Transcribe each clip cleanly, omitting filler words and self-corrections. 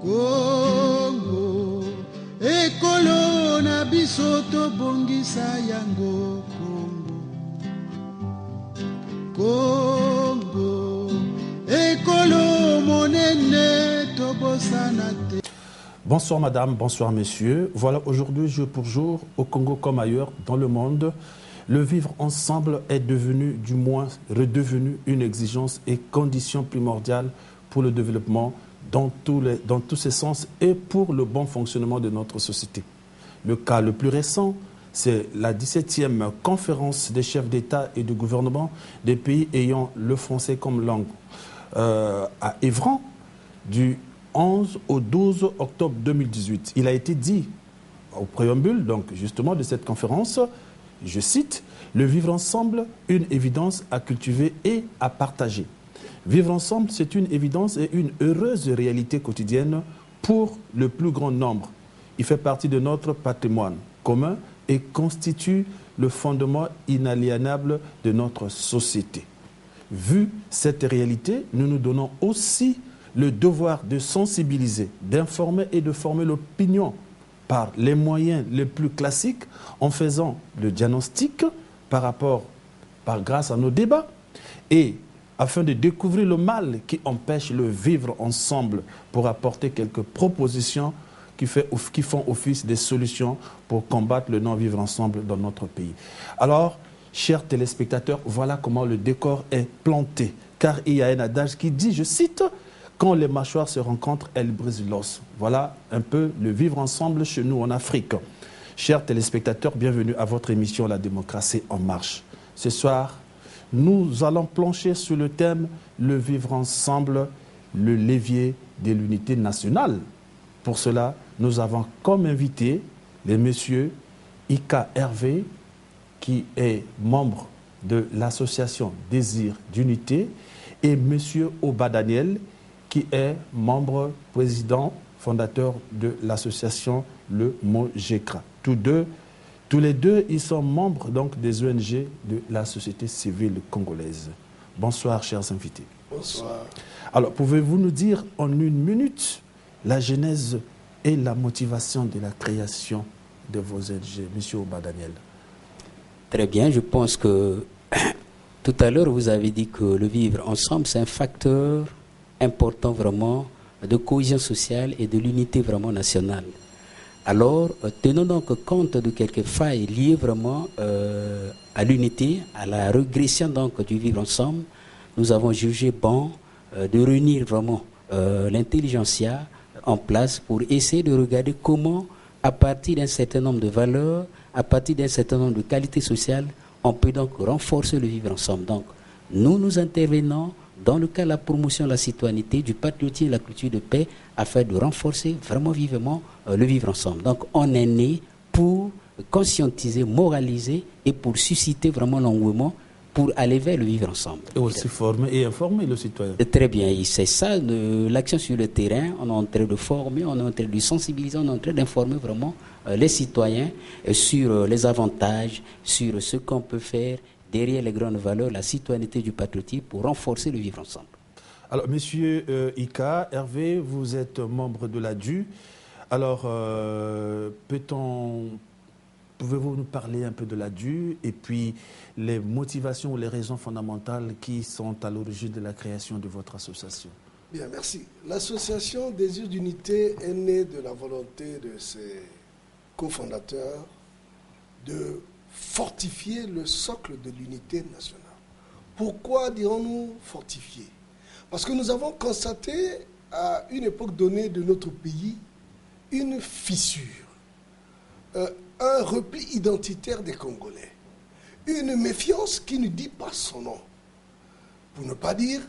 Congo, ekolo na biso tobongisa yango Congo. Congo, ekolo monene tobosana te. Bonsoir madame, bonsoir messieurs. Voilà aujourd'hui, jour pour jour, au Congo comme ailleurs dans le monde, le vivre ensemble est devenu, du moins redevenu, une exigence et condition primordiale pour le développement dans tous ses sens et pour le bon fonctionnement de notre société. Le cas le plus récent, c'est la 17e conférence des chefs d'État et de gouvernement des pays ayant le français comme langue à Évran du 11 au 12 octobre 2018. Il a été dit au préambule, donc justement, de cette conférence, je cite, « Le vivre ensemble, une évidence à cultiver et à partager ». Vivre ensemble, c'est une évidence et une heureuse réalité quotidienne pour le plus grand nombre. Il fait partie de notre patrimoine commun et constitue le fondement inaliénable de notre société. Vu cette réalité, nous nous donnons aussi le devoir de sensibiliser, d'informer et de former l'opinion par les moyens les plus classiques en faisant le diagnostic grâce à nos débats et afin de découvrir le mal qui empêche le vivre ensemble pour apporter quelques propositions qui font office des solutions pour combattre le non-vivre ensemble dans notre pays. Alors, chers téléspectateurs, voilà comment le décor est planté. Car il y a un adage qui dit, je cite, « Quand les mâchoires se rencontrent, elles brisent l'os ». Voilà un peu le vivre ensemble chez nous en Afrique. Chers téléspectateurs, bienvenue à votre émission La démocratie en marche. Ce soir, nous allons plancher sur le thème « Le vivre ensemble, le levier de l'unité nationale ». Pour cela, nous avons comme invité les messieurs Ika Hervé, qui est membre de l'association Désir d'unité, et monsieur Oba Daniel, qui est membre, président, fondateur de l'association Le Mojekra. Tous les deux, ils sont membres donc des ONG de la société civile congolaise. Bonsoir, chers invités. Bonsoir. Alors, pouvez-vous nous dire en une minute la genèse et la motivation de la création de vos ONG, monsieur Oba Daniel? Très bien, je pense que tout à l'heure, vous avez dit que le vivre ensemble, c'est un facteur important vraiment de cohésion sociale et de l'unité vraiment nationale. Alors, tenons donc compte de quelques failles liées vraiment à l'unité, à la régression donc du vivre ensemble. Nous avons jugé bon de réunir vraiment l'intelligentsia en place pour essayer de regarder comment, à partir d'un certain nombre de valeurs, à partir d'un certain nombre de qualités sociales, on peut donc renforcer le vivre ensemble. Donc, nous intervenons dans le cas de la promotion de la citoyenneté, du patriotisme et de la culture de paix, afin de renforcer vraiment vivement le vivre ensemble. Donc, on est né pour conscientiser, moraliser et pour susciter vraiment l'engouement pour aller vers le vivre ensemble. Et aussi former et informer le citoyen. Très bien, c'est ça, l'action sur le terrain. On est en train de former, on est en train de sensibiliser, on est en train d'informer vraiment les citoyens sur les avantages, sur ce qu'on peut faire derrière les grandes valeurs, la citoyenneté du patriotisme pour renforcer le vivre ensemble. Alors, monsieur Ika, Hervé, vous êtes membre de l'ADU. Alors, pouvez-vous nous parler un peu de l'ADU et puis les motivations ou les raisons fondamentales qui sont à l'origine de la création de votre association? Bien, merci. L'association Désir d'unité est née de la volonté de ses cofondateurs de fortifier le socle de l'unité nationale. Pourquoi dirons-nous fortifier? Parce que nous avons constaté à une époque donnée de notre pays une fissure, un repli identitaire des Congolais, une méfiance qui ne dit pas son nom. Pour ne pas dire,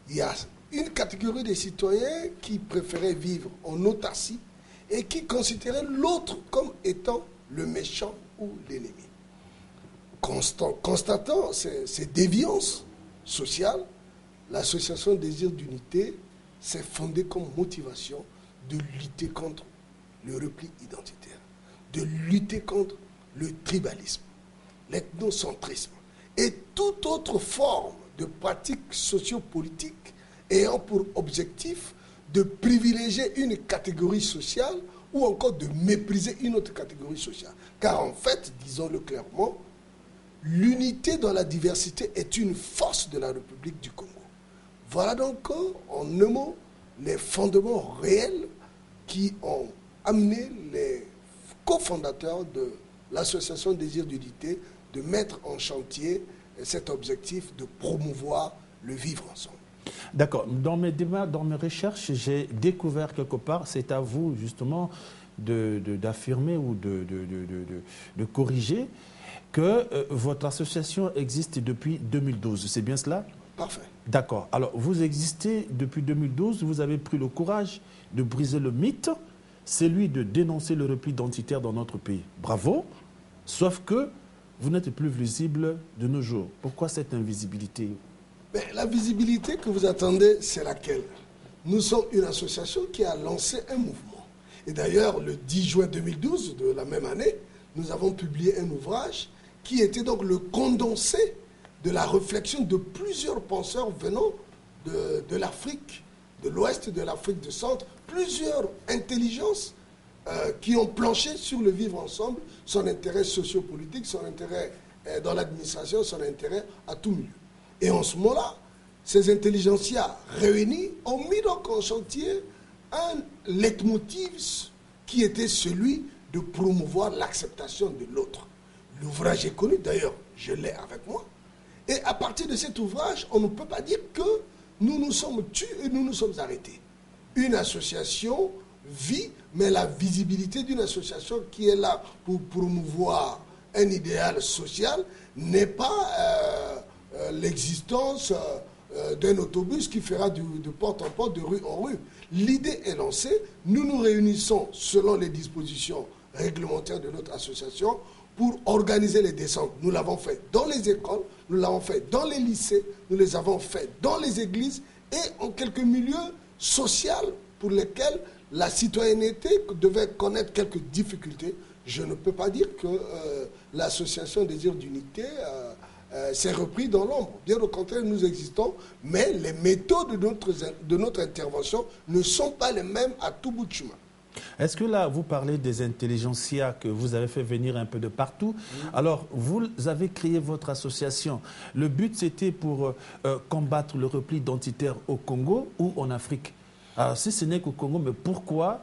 il y a une catégorie de citoyens qui préféraient vivre en autarcie et qui considéraient l'autre comme étant le méchant ou l'ennemi. Constatant ces déviances sociales, l'association Désir d'unité s'est fondée comme motivation de lutter contre le repli identitaire, de lutter contre le tribalisme, l'ethnocentrisme et toute autre forme de pratique sociopolitique ayant pour objectif de privilégier une catégorie sociale ou encore de mépriser une autre catégorie sociale. Car en fait, disons-le clairement, l'unité dans la diversité est une force de la République du Congo. Voilà donc, en un mot, les fondements réels qui ont amené les cofondateurs de l'association Désir d'unité de mettre en chantier cet objectif de promouvoir le vivre ensemble. D'accord. Dans mes débats, dans mes recherches, j'ai découvert quelque part, c'est à vous justement d'affirmer ou de corriger que votre association existe depuis 2012. C'est bien cela? Parfait. D'accord. Alors, vous existez depuis 2012, vous avez pris le courage de briser le mythe, celui de dénoncer le repli identitaire dans notre pays. Bravo. Sauf que vous n'êtes plus visible de nos jours. Pourquoi cette invisibilité? Mais la visibilité que vous attendez, c'est laquelle? Nous sommes une association qui a lancé un mouvement. Et d'ailleurs, le 10 juin 2012 de la même année, nous avons publié un ouvrage qui était donc le condensé de la réflexion de plusieurs penseurs venant de l'Afrique, de l'Ouest, de l'Afrique du Centre, plusieurs intelligences qui ont planché sur le vivre ensemble, son intérêt sociopolitique, son intérêt dans l'administration, son intérêt à tout milieu. Et en ce moment-là, ces intelligentsias réunis ont mis donc en chantier un leitmotiv qui était celui de promouvoir l'acceptation de l'autre. L'ouvrage est connu, d'ailleurs, je l'ai avec moi. Et à partir de cet ouvrage, on ne peut pas dire que nous nous sommes tus et nous nous sommes arrêtés. Une association vit, mais la visibilité d'une association qui est là pour promouvoir un idéal social n'est pas l'existence d'un autobus qui fera de porte en porte, de rue en rue. L'idée est lancée, nous nous réunissons selon les dispositions réglementaires de notre association pour organiser les descentes. Nous l'avons fait dans les écoles, nous l'avons fait dans les lycées, nous les avons fait dans les églises et en quelques milieux sociaux pour lesquels la citoyenneté devait connaître quelques difficultés. Je ne peux pas dire que l'association Désir d'unité s'est repris dans l'ombre. Bien au contraire, nous existons, mais les méthodes de notre intervention ne sont pas les mêmes à tout bout de chemin. Est-ce que là, vous parlez des intelligentsias que vous avez fait venir un peu de partout? Alors, vous avez créé votre association. Le but, c'était pour combattre le repli identitaire au Congo ou en Afrique? Alors, si ce n'est qu'au Congo, mais pourquoi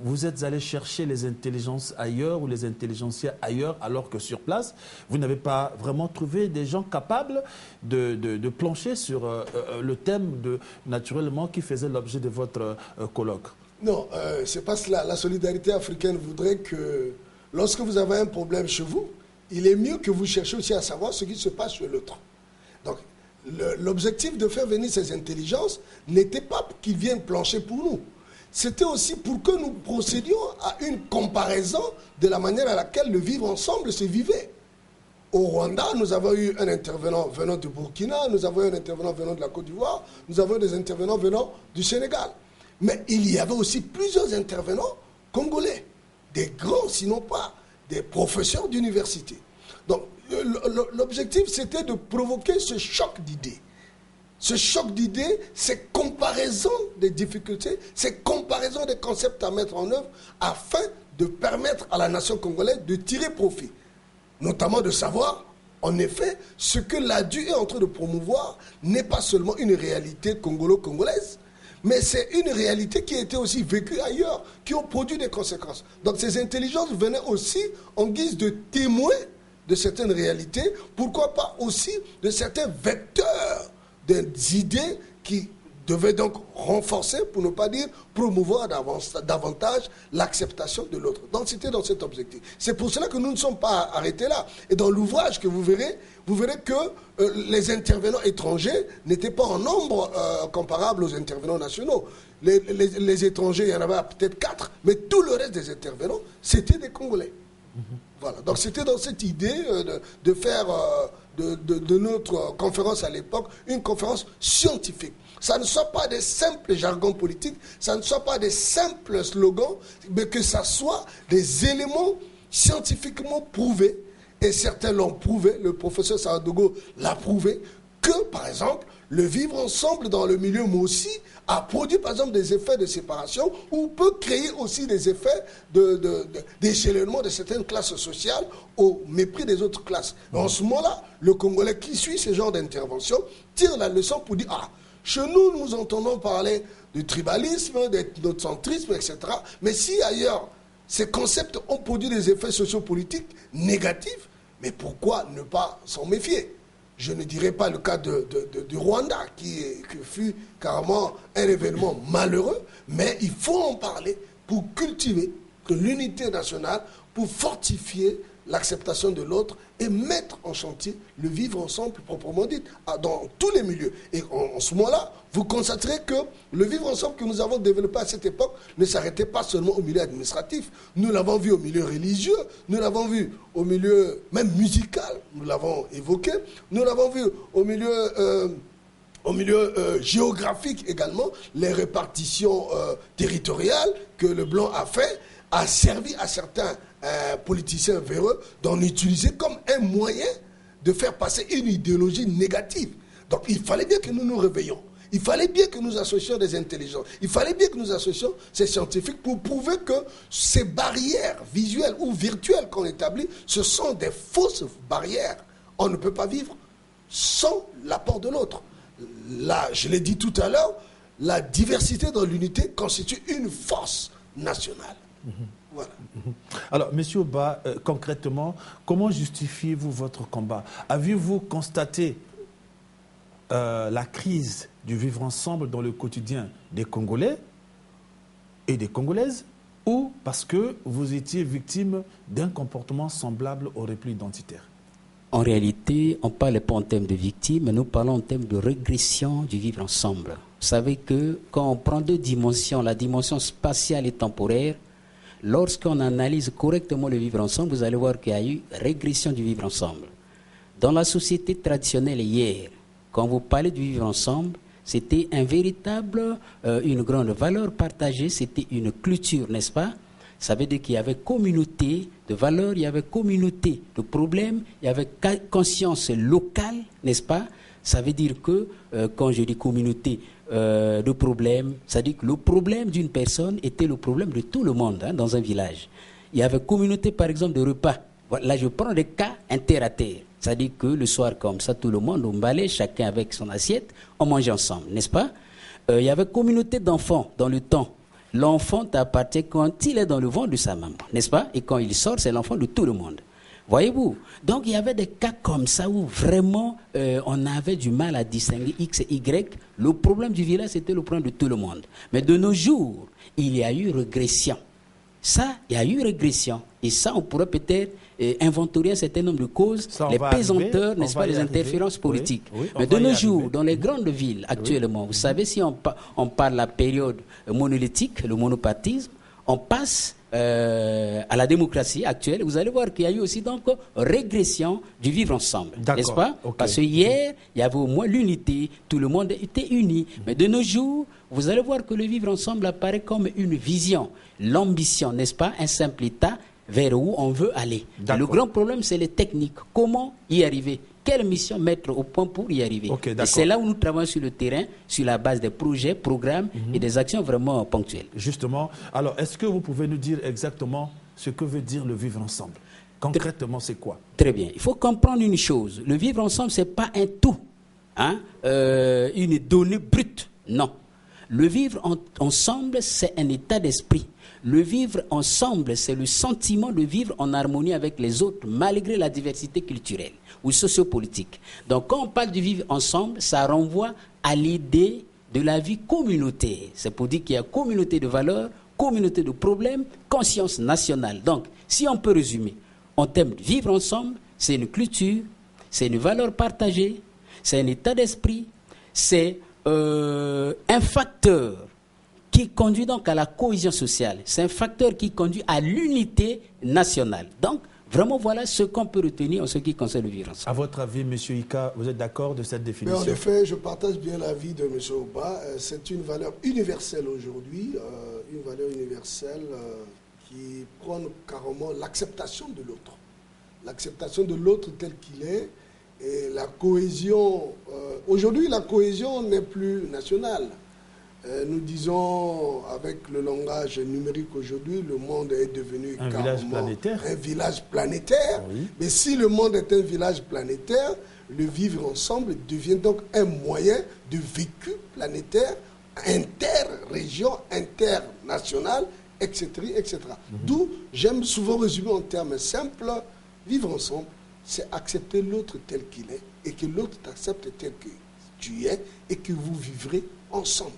vous êtes allé chercher les intelligences ailleurs ou les intelligentsias ailleurs, alors que sur place, vous n'avez pas vraiment trouvé des gens capables de plancher sur le thème naturellement qui faisait l'objet de votre colloque? Non, c'est pas cela. La solidarité africaine voudrait que lorsque vous avez un problème chez vous, il est mieux que vous cherchiez aussi à savoir ce qui se passe chez l'autre. Donc, l'objectif de faire venir ces intelligences n'était pas qu'ils viennent plancher pour nous. C'était aussi pour que nous procédions à une comparaison de la manière à laquelle le vivre ensemble se vivait. Au Rwanda, nous avons eu un intervenant venant du Burkina, nous avons eu un intervenant venant de la Côte d'Ivoire, nous avons eu des intervenants venant du Sénégal. Mais il y avait aussi plusieurs intervenants congolais, des grands, sinon pas, des professeurs d'université. Donc, l'objectif, c'était de provoquer ce choc d'idées. Ce choc d'idées, ces comparaisons des difficultés, ces comparaisons des concepts à mettre en œuvre afin de permettre à la nation congolaise de tirer profit. Notamment de savoir, en effet, ce que l'ADU est en train de promouvoir n'est pas seulement une réalité congolo-congolaise, mais c'est une réalité qui a été aussi vécue ailleurs, qui ont produit des conséquences. Donc ces intelligences venaient aussi en guise de témoins de certaines réalités, pourquoi pas aussi de certains vecteurs des idées qui devaient donc renforcer, pour ne pas dire promouvoir davantage l'acceptation de l'autre. Donc c'était dans cet objectif. C'est pour cela que nous ne sommes pas arrêtés là. Et dans l'ouvrage que vous verrez que les intervenants étrangers n'étaient pas en nombre comparable aux intervenants nationaux. Les étrangers, il y en avait peut-être 4, mais tout le reste des intervenants, c'était des Congolais. Voilà. Donc c'était dans cette idée de faire de notre conférence à l'époque une conférence scientifique. Ça ne soit pas des simples jargons politiques, ça ne soit pas des simples slogans, mais que ça soit des éléments scientifiquement prouvés. Et certains l'ont prouvé, le professeur Saradogo l'a prouvé, que par exemple, le vivre ensemble dans le milieu, mais aussi a produit par exemple des effets de séparation ou peut créer aussi des effets d'échelonnement de certaines classes sociales au mépris des autres classes. En ce moment-là, le Congolais qui suit ce genre d'intervention tire la leçon pour dire « Ah, chez nous, nous entendons parler de tribalisme, d'ethnocentrisme, etc. Mais si ailleurs, ces concepts ont produit des effets sociopolitiques négatifs, mais pourquoi ne pas s'en méfier ? Je ne dirais pas le cas du Rwanda, qui fut carrément un événement malheureux, mais il faut en parler pour cultiver l'unité nationale, pour fortifier l'acceptation de l'autre et mettre en chantier le vivre ensemble proprement dit dans tous les milieux. Et en ce moment-là, vous constaterez que le vivre ensemble que nous avons développé à cette époque ne s'arrêtait pas seulement au milieu administratif. Nous l'avons vu au milieu religieux, nous l'avons vu au milieu même musical, nous l'avons évoqué, nous l'avons vu au milieu géographique également, les répartitions territoriales que le blanc a fait a servi à certains politiciens véreux d'en utiliser comme un moyen de faire passer une idéologie négative. Donc il fallait bien que nous nous réveillons. Il fallait bien que nous associons des intelligences. Il fallait bien que nous associons ces scientifiques pour prouver que ces barrières visuelles ou virtuelles qu'on établit, ce sont des fausses barrières. On ne peut pas vivre sans l'apport de l'autre. Là, je l'ai dit tout à l'heure, la diversité dans l'unité constitue une force nationale. Voilà. Alors, M. Oba, concrètement, comment justifiez-vous votre combat? Avez-vous constaté la crise du vivre ensemble dans le quotidien des Congolais et des Congolaises, ou parce que vous étiez victime d'un comportement semblable au repli identitaire? En réalité, on ne parle pas en termes de victime, mais nous parlons en termes de régression du vivre ensemble. Vous savez que quand on prend deux dimensions, la dimension spatiale et temporaire, lorsqu'on analyse correctement le vivre ensemble, vous allez voir qu'il y a eu régression du vivre ensemble. Dans la société traditionnelle hier, quand vous parlez du vivre ensemble, c'était un véritable, une grande valeur partagée, c'était une culture, n'est-ce pas? Ça veut dire qu'il y avait communauté de valeurs, il y avait communauté de problèmes, il y avait conscience locale, n'est-ce pas? Ça veut dire que, quand je dis communauté de problèmes, ça veut dire que le problème d'une personne était le problème de tout le monde dans un village. Il y avait communauté, par exemple, de repas. Là, je prends des cas terre à terre. C'est-à-dire que le soir, comme ça, tout le monde, on balait, chacun avec son assiette, on mangeait ensemble, n'est-ce pas? Il y avait communauté d'enfants dans le temps. L'enfant t'appartient quand il est dans le ventre de sa maman, n'est-ce pas? Et quand il sort, c'est l'enfant de tout le monde. Voyez-vous? Donc, il y avait des cas comme ça où vraiment, on avait du mal à distinguer X et Y. Le problème du village, c'était le problème de tout le monde. Mais de nos jours, il y a eu régression. Ça, il y a eu régression. Et ça, on pourrait peut-être inventorier un certain nombre de causes, les pesanteurs, n'est-ce pas, les interférences politiques. Oui, mais de nos jours, dans les grandes villes actuellement, vous savez, si on parle de la période monolithique, le monopartisme, on passe à la démocratie actuelle, vous allez voir qu'il y a eu aussi donc régression du vivre ensemble, n'est-ce pas? Okay. Parce que hier, il y avait au moins l'unité, tout le monde était uni. Mais de nos jours, vous allez voir que le vivre ensemble apparaît comme une vision, l'ambition, n'est-ce pas? Un simple état vers où on veut aller. Le grand problème, c'est les techniques. Comment y arriver? Quelle mission mettre au point pour y arriver? Et c'est là où nous travaillons sur le terrain, sur la base des projets, programmes et des actions vraiment ponctuelles. Justement. Alors, est-ce que vous pouvez nous dire exactement ce que veut dire le vivre ensemble? Concrètement, c'est quoi? Très bien. Il faut comprendre une chose. Le vivre ensemble, ce n'est pas un tout, une donnée brute. Non. Le vivre ensemble, c'est un état d'esprit. Le vivre ensemble, c'est le sentiment de vivre en harmonie avec les autres, malgré la diversité culturelle ou sociopolitique. Donc, quand on parle du vivre ensemble, ça renvoie à l'idée de la vie communautaire. C'est pour dire qu'il y a communauté de valeurs, communauté de problèmes, conscience nationale. Donc, si on peut résumer, en termes de vivre ensemble, c'est une culture, c'est une valeur partagée, c'est un état d'esprit, c'est un facteur qui conduit donc à la cohésion sociale. C'est un facteur qui conduit à l'unité nationale. Donc, vraiment, voilà ce qu'on peut retenir en ce qui concerne le vivre ensemble. À votre avis, M. Ika, vous êtes d'accord de cette définition? Mais en effet, je partage bien l'avis de M. Oba. C'est une valeur universelle aujourd'hui, une valeur universelle qui prône carrément l'acceptation de l'autre. L'acceptation de l'autre tel qu'il est et la cohésion aujourd'hui, la cohésion n'est plus nationale. Nous disons, avec le langage numérique aujourd'hui, le monde est devenu un village planétaire. Un village planétaire. Oui. Mais si le monde est un village planétaire, le vivre ensemble devient donc un moyen de vécu planétaire, inter-région, international, etc. etc. D'où, j'aime souvent résumer en termes simples, vivre ensemble, c'est accepter l'autre tel qu'il est et que l'autre t'accepte tel que tu es et que vous vivrez ensemble.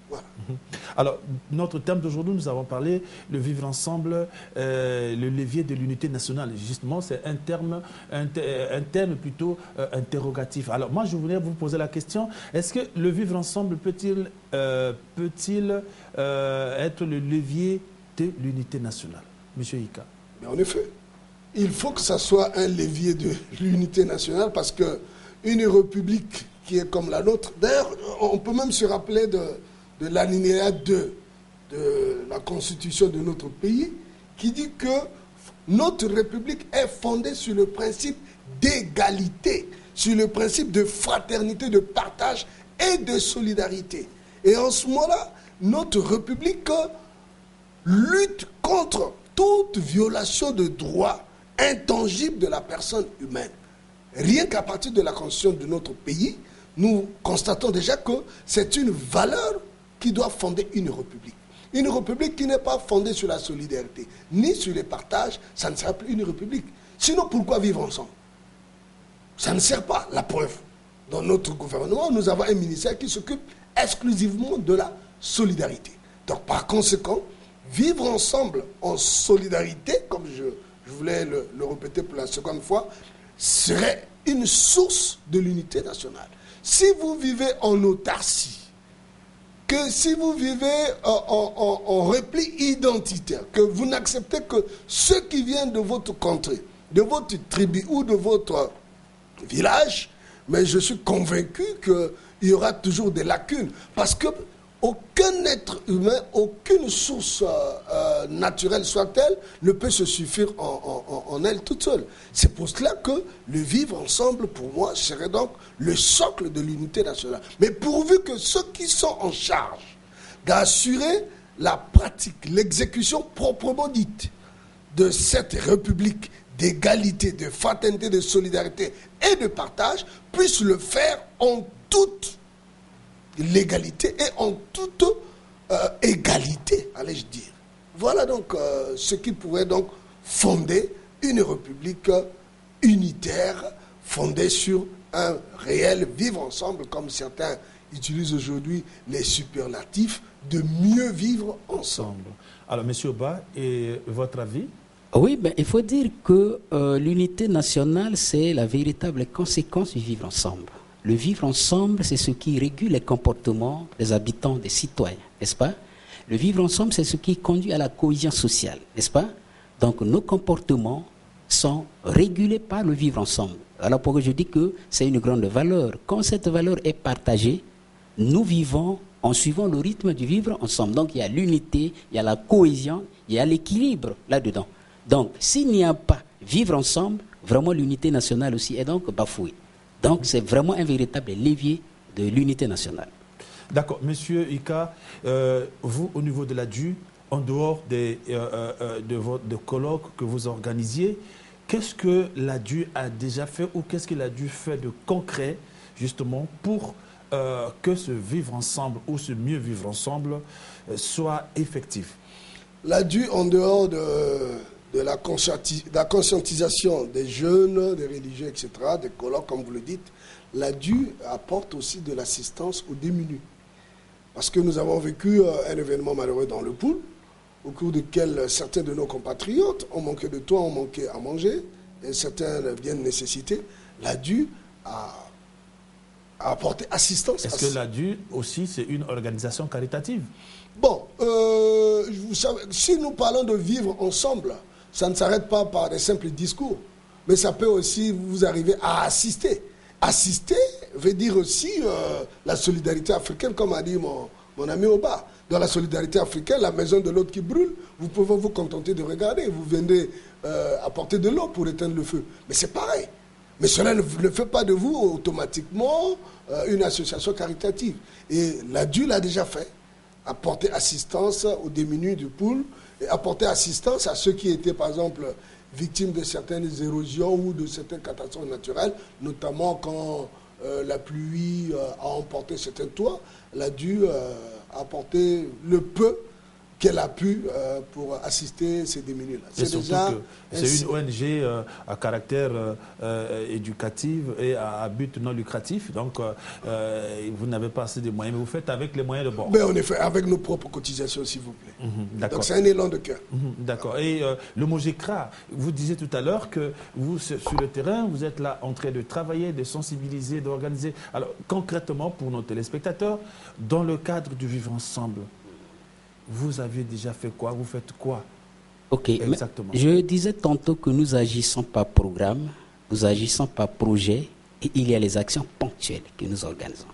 Voilà. Alors, notre thème d'aujourd'hui, nous avons parlé le vivre ensemble, le levier de l'unité nationale. Justement, c'est un terme plutôt interrogatif. Alors, moi, je voulais vous poser la question, est-ce que le vivre ensemble peut-il être le levier de l'unité nationale? Monsieur Ika. Mais en effet, il faut que ça soit un levier de l'unité nationale parce qu'une république qui est comme la nôtre, d'ailleurs, on peut même se rappeler de l'alinéa 2 de la constitution de notre pays qui dit que notre république est fondée sur le principe d'égalité, sur le principe de fraternité, de partage et de solidarité. Et en ce moment-là, notre république lutte contre toute violation de droits intangibles de la personne humaine. Rien qu'à partir de la constitution de notre pays, nous constatons déjà que c'est une valeur qui doit fonder une république. Une république qui n'est pas fondée sur la solidarité, ni sur les partages, ça ne sera plus une république. Sinon, pourquoi vivre ensemble? Ça ne sert pas. La preuve, dans notre gouvernement, nous avons un ministère qui s'occupe exclusivement de la solidarité. Donc, par conséquent, vivre ensemble en solidarité, comme je voulais le répéter pour la seconde fois, serait une source de l'unité nationale. Si vous vivez en autarcie, que si vous vivez en repli identitaire, que vous n'acceptez que ceux qui viennent de votre contrée, de votre tribu ou de votre village, mais je suis convaincu qu'il y aura toujours des lacunes. Parce que aucun être humain, aucune source naturelle soit-elle, ne peut se suffire en elle toute seule. C'est pour cela que le vivre ensemble, pour moi, serait donc le socle de l'unité nationale. Mais pourvu que ceux qui sont en charge d'assurer la pratique, l'exécution proprement dite de cette république d'égalité, de fraternité, de solidarité et de partage, puissent le faire en toute l'égalité et en toute égalité, allais-je dire. Voilà donc ce qui pourrait donc fonder une république unitaire, fondée sur un réel vivre ensemble, comme certains utilisent aujourd'hui les superlatifs, de mieux vivre ensemble. Alors, M. Oba, et votre avis? Oui, il faut dire que l'unité nationale, c'est la véritable conséquence du vivre ensemble. Le vivre ensemble, c'est ce qui régule les comportements des habitants, des citoyens, n'est-ce pas? Le vivre ensemble, c'est ce qui conduit à la cohésion sociale, n'est-ce pas? Donc nos comportements sont régulés par le vivre ensemble. Alors pourquoi je dis que c'est une grande valeur? Quand cette valeur est partagée, nous vivons en suivant le rythme du vivre ensemble. Donc il y a l'unité, il y a la cohésion, il y a l'équilibre là-dedans. Donc s'il n'y a pas vivre ensemble, vraiment l'unité nationale aussi est donc bafouée. Donc c'est vraiment un véritable levier de l'unité nationale. D'accord. Monsieur Ika, vous, au niveau de la DU, en dehors de colloques que vous organisiez, qu'est-ce que la DU a déjà fait ou qu'est-ce qu'il a dû faire de concret, justement, pour que ce vivre ensemble ou ce mieux vivre ensemble soit effectif? La DU, en dehors de la conscientisation des jeunes, des religieux, etc., des colloques, comme vous le dites, la DU apporte aussi de l'assistance aux démunis. Parce que nous avons vécu un événement malheureux dans le Poul, au cours duquel certains de nos compatriotes ont manqué de toit, ont manqué à manger, et certains viennent nécessiter. La DU a apporté assistance. Est-ce que la DU aussi, c'est une organisation caritative? Bon, vous savez, si nous parlons de vivre ensemble, ça ne s'arrête pas par des simples discours, mais ça peut aussi vous arriver à assister. Assister veut dire aussi la solidarité africaine, comme a dit mon ami Oba. Dans la solidarité africaine, la maison de l'autre qui brûle, vous pouvez vous contenter de regarder. Vous viendrez apporter de l'eau pour éteindre le feu. Mais c'est pareil. Mais cela ne fait pas de vous automatiquement une association caritative. Et l'ADU l'a déjà fait, apporter assistance aux démunis du Poul, et apporter assistance à ceux qui étaient, par exemple, victimes de certaines érosions ou de certaines catastrophes naturelles, notamment quand la pluie a emporté certains toits. L'ADU a apporté le peu qu'elle a pu pour assister ces démunis-là. C'est déjà c'est une ONG à caractère éducatif et à but non lucratif. Donc, vous n'avez pas assez de moyens, mais vous faites avec les moyens de bord. Mais on est fait avec nos propres cotisations, s'il vous plaît. Donc, c'est un élan de cœur. D'accord. Et le MOGECRA, vous disiez tout à l'heure que vous, sur le terrain, vous êtes là en train de travailler, de sensibiliser, d'organiser. Alors, concrètement, pour nos téléspectateurs, dans le cadre du vivre ensemble, vous avez déjà fait quoi? Vous faites quoi? Ok, exactement. Je disais tantôt que nous agissons par programme, nous agissons par projet, et il y a les actions ponctuelles que nous organisons.